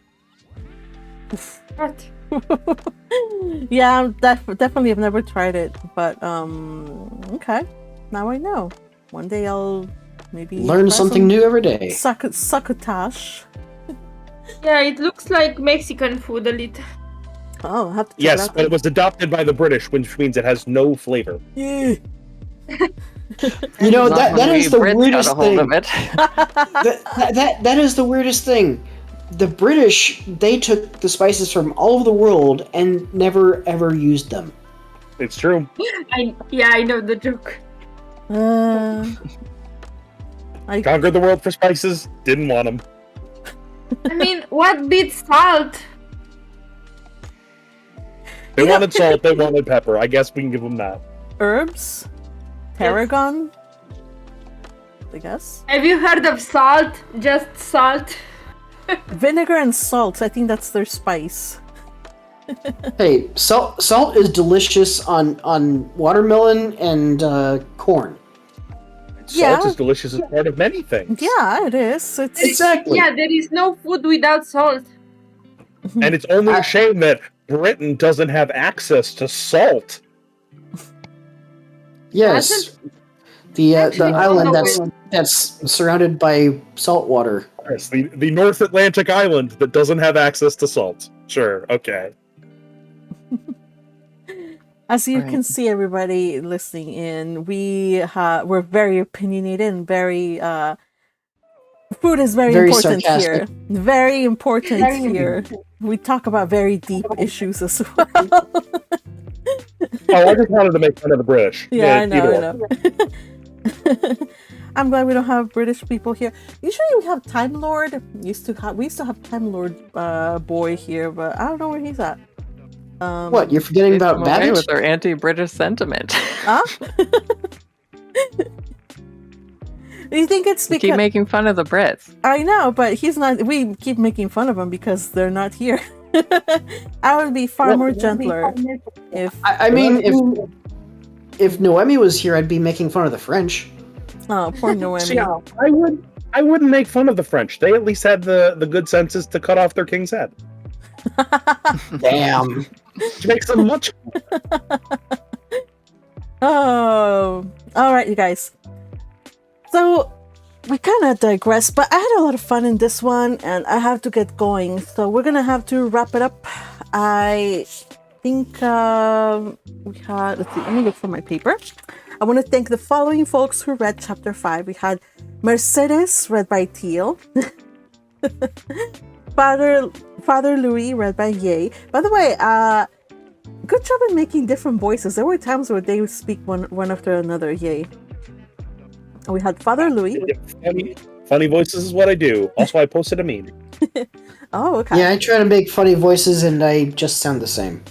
Speaker 5: What?
Speaker 1: Yeah, definitely have never tried it, but okay. Now I know. One day I'll maybe
Speaker 2: Learn
Speaker 1: try
Speaker 2: something
Speaker 1: some
Speaker 2: new every day.
Speaker 1: succotash.
Speaker 5: Yeah, it looks like Mexican food a little.
Speaker 1: Oh, I'll have to check
Speaker 4: Yes,
Speaker 1: it out.
Speaker 4: but it was adopted by the British, which means it has no flavor.
Speaker 1: Yeah.
Speaker 2: You know,
Speaker 3: Not
Speaker 2: that
Speaker 3: when
Speaker 2: is
Speaker 3: we
Speaker 2: the
Speaker 3: Brits
Speaker 2: weirdest
Speaker 3: got a hold
Speaker 2: thing.
Speaker 3: of it.
Speaker 2: That is the weirdest thing. The British, they took the spices from all over the world and never ever used them.
Speaker 4: It's true.
Speaker 5: I know the joke.
Speaker 4: Conquered the world for spices, didn't want them.
Speaker 5: I mean, what beats salt?
Speaker 4: They wanted salt, they wanted pepper. I guess we can give them that.
Speaker 1: Herbs, tarragon. I guess
Speaker 5: Have you heard of salt? Just salt.
Speaker 1: vinegar and salt. I think that's their spice.
Speaker 2: Hey, salt is delicious on watermelon and corn.
Speaker 1: Yeah.
Speaker 4: Salt is delicious as part of many things.
Speaker 1: Yeah, it is. It's
Speaker 2: Exactly.
Speaker 5: Yeah, there is no food without salt.
Speaker 4: And it's only a shame that Britain doesn't have access to salt.
Speaker 2: Yes. The
Speaker 5: Actually,
Speaker 2: island
Speaker 5: no.
Speaker 2: that's surrounded by salt water.
Speaker 4: Yes, the North Atlantic island that doesn't have access to salt. Sure, okay.
Speaker 1: As you
Speaker 3: Right.
Speaker 1: can see, everybody listening in, we're very opinionated and very food is very
Speaker 2: Very
Speaker 1: important
Speaker 2: sarcastic.
Speaker 1: here. Very important here. We talk about very deep issues as well.
Speaker 4: Oh, I just wanted to make fun of the British.
Speaker 1: Yeah, I
Speaker 4: either
Speaker 1: know.
Speaker 4: way.
Speaker 1: I'm glad we don't have British people here. Usually we have Time Lord. We used to have Time Lord boy here, but I don't know where he's at.
Speaker 2: What, you're forgetting about
Speaker 3: I'm okay
Speaker 2: Babbitt?
Speaker 3: with their anti-British sentiment.
Speaker 1: Huh? Do you think it's
Speaker 3: We
Speaker 1: because
Speaker 3: keep making fun of the Brits.
Speaker 1: I know, but he's not. We keep making fun of him because they're not here. I would be far more gentler if.
Speaker 2: I mean, if Noemi was here, I'd be making fun of the French.
Speaker 1: Oh, poor Noemi.
Speaker 4: I wouldn't make fun of the French. They at least had the good senses to cut off their king's head.
Speaker 2: Damn.
Speaker 4: Which makes them much.
Speaker 1: Oh, all right, you guys. So we kind of digress, but I had a lot of fun in this one, and I have to get going. So we're gonna have to wrap it up. I think we had. Let's see. Let me look for my paper. I want to thank the following folks who read Chapter 5. We had Mercedes, read by Teal. Father Louis, read by Ye. By the way, good job in making different voices. There were times where they would speak one after another. Yay. We had Father Louis.
Speaker 4: Funny voices is what I do. Also, I posted a meme.
Speaker 1: Oh, okay.
Speaker 2: Yeah, I try to make funny voices and I just sound the same.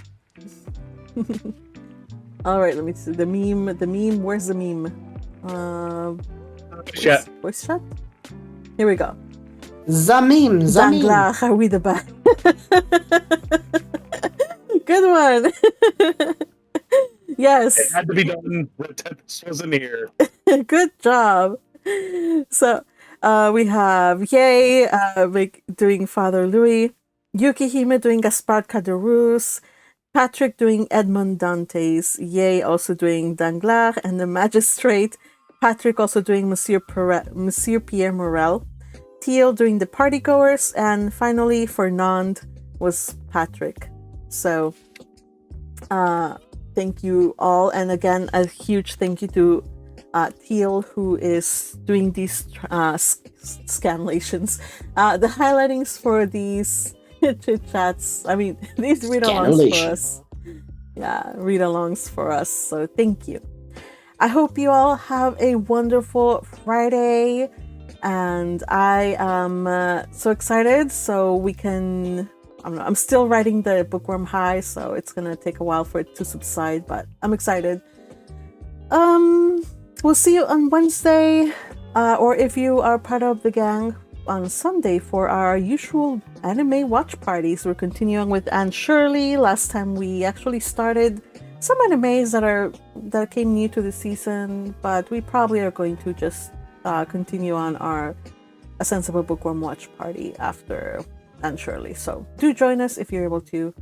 Speaker 1: All right, let me see the meme. The meme. Where's the meme?
Speaker 4: Chat.
Speaker 1: Voice chat. Here we go.
Speaker 2: Zamim.
Speaker 1: Danglars, are we the best? Good one. Yes.
Speaker 4: It had to be done when Tempest wasn't here.
Speaker 1: Good job. So we have Yay doing Father Louis, Yukihime doing Gaspard Caderousse, Patrick doing Edmond Dantès, Yay also doing Danglars, and the Magistrate, Patrick also doing Monsieur Pierre Morel, Teal doing the Partygoers, and finally Fernand was Patrick. So thank you all, and again a huge thank you to Teal, who is doing these scanlations, the highlightings for these chit chats. I mean, these read-alongs for us. Yeah, read-alongs for us. So thank you. I hope you all have a wonderful Friday, and I am so excited. So we can. I'm still writing the Bookworm High, so it's gonna take a while for it to subside, but I'm excited. We'll see you on Wednesday, or if you are part of the gang, on Sunday for our usual anime watch parties. We're continuing with Anne Shirley. Last time we actually started some animes that came new to the season, but we probably are going to just continue on our A Sensible Bookworm watch party after Anne Shirley. So do join us if you're able to.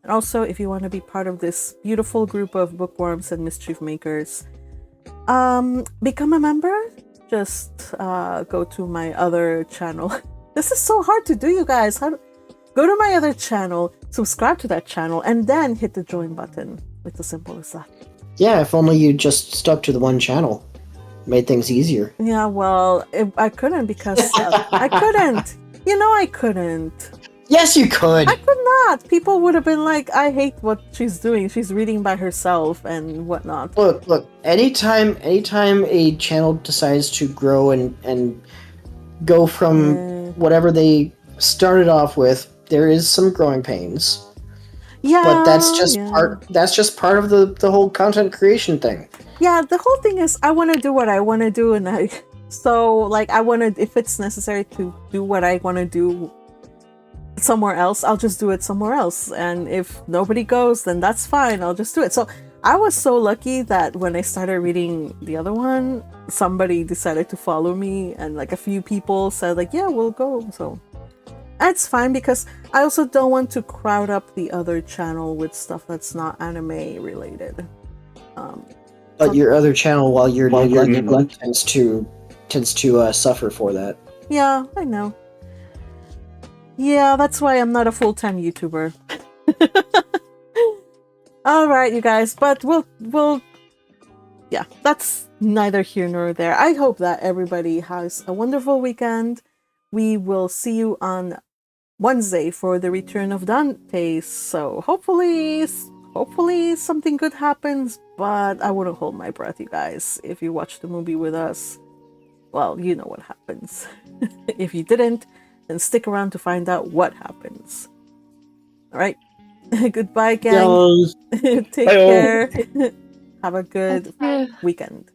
Speaker 1: And also, if you want to be part of this beautiful group of bookworms and mischief makers, become a member. Just go to my other channel. This is so hard to do, you guys. Go to my other channel, subscribe to that channel, and then hit the join button. It's as simple as that.
Speaker 2: Yeah, if only you just stuck to the one channel. Made things easier.
Speaker 1: Yeah, well, I couldn't because I couldn't. You know I couldn't.
Speaker 2: Yes, you could.
Speaker 1: I could not. People would have been like, I hate what she's doing. She's reading by herself and whatnot.
Speaker 2: Look. Anytime a channel decides to grow and go from whatever they started off with, there is some growing pains.
Speaker 1: Yeah,
Speaker 2: but that's just part. That's just part of the whole content creation thing.
Speaker 1: Yeah, the whole thing is I want to do what I want to do, and I want to. If it's necessary to do what I want to do somewhere else, I'll just do it somewhere else. And if nobody goes, then that's fine. I'll just do it. So I was so lucky that when I started reading the other one, somebody decided to follow me, and like a few people said like, yeah, we'll go. So that's fine because I also don't want to crowd up the other channel with stuff that's not anime related.
Speaker 2: But your other channel, while you're neglecting, tends to suffer for that.
Speaker 1: Yeah, I know. Yeah, that's why I'm not a full-time YouTuber. All right, you guys, but we'll yeah, that's neither here nor there. I hope that everybody has a wonderful weekend. We will see you on Wednesday for the return of Dantès. So hopefully something good happens, but I wouldn't hold my breath, you guys. If you watch the movie with us, well, you know what happens. If you didn't, then stick around to find out what happens. All right. Goodbye, gang. Take care. Have a good weekend.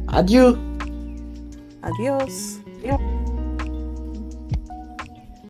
Speaker 2: Adieu.
Speaker 1: Adios.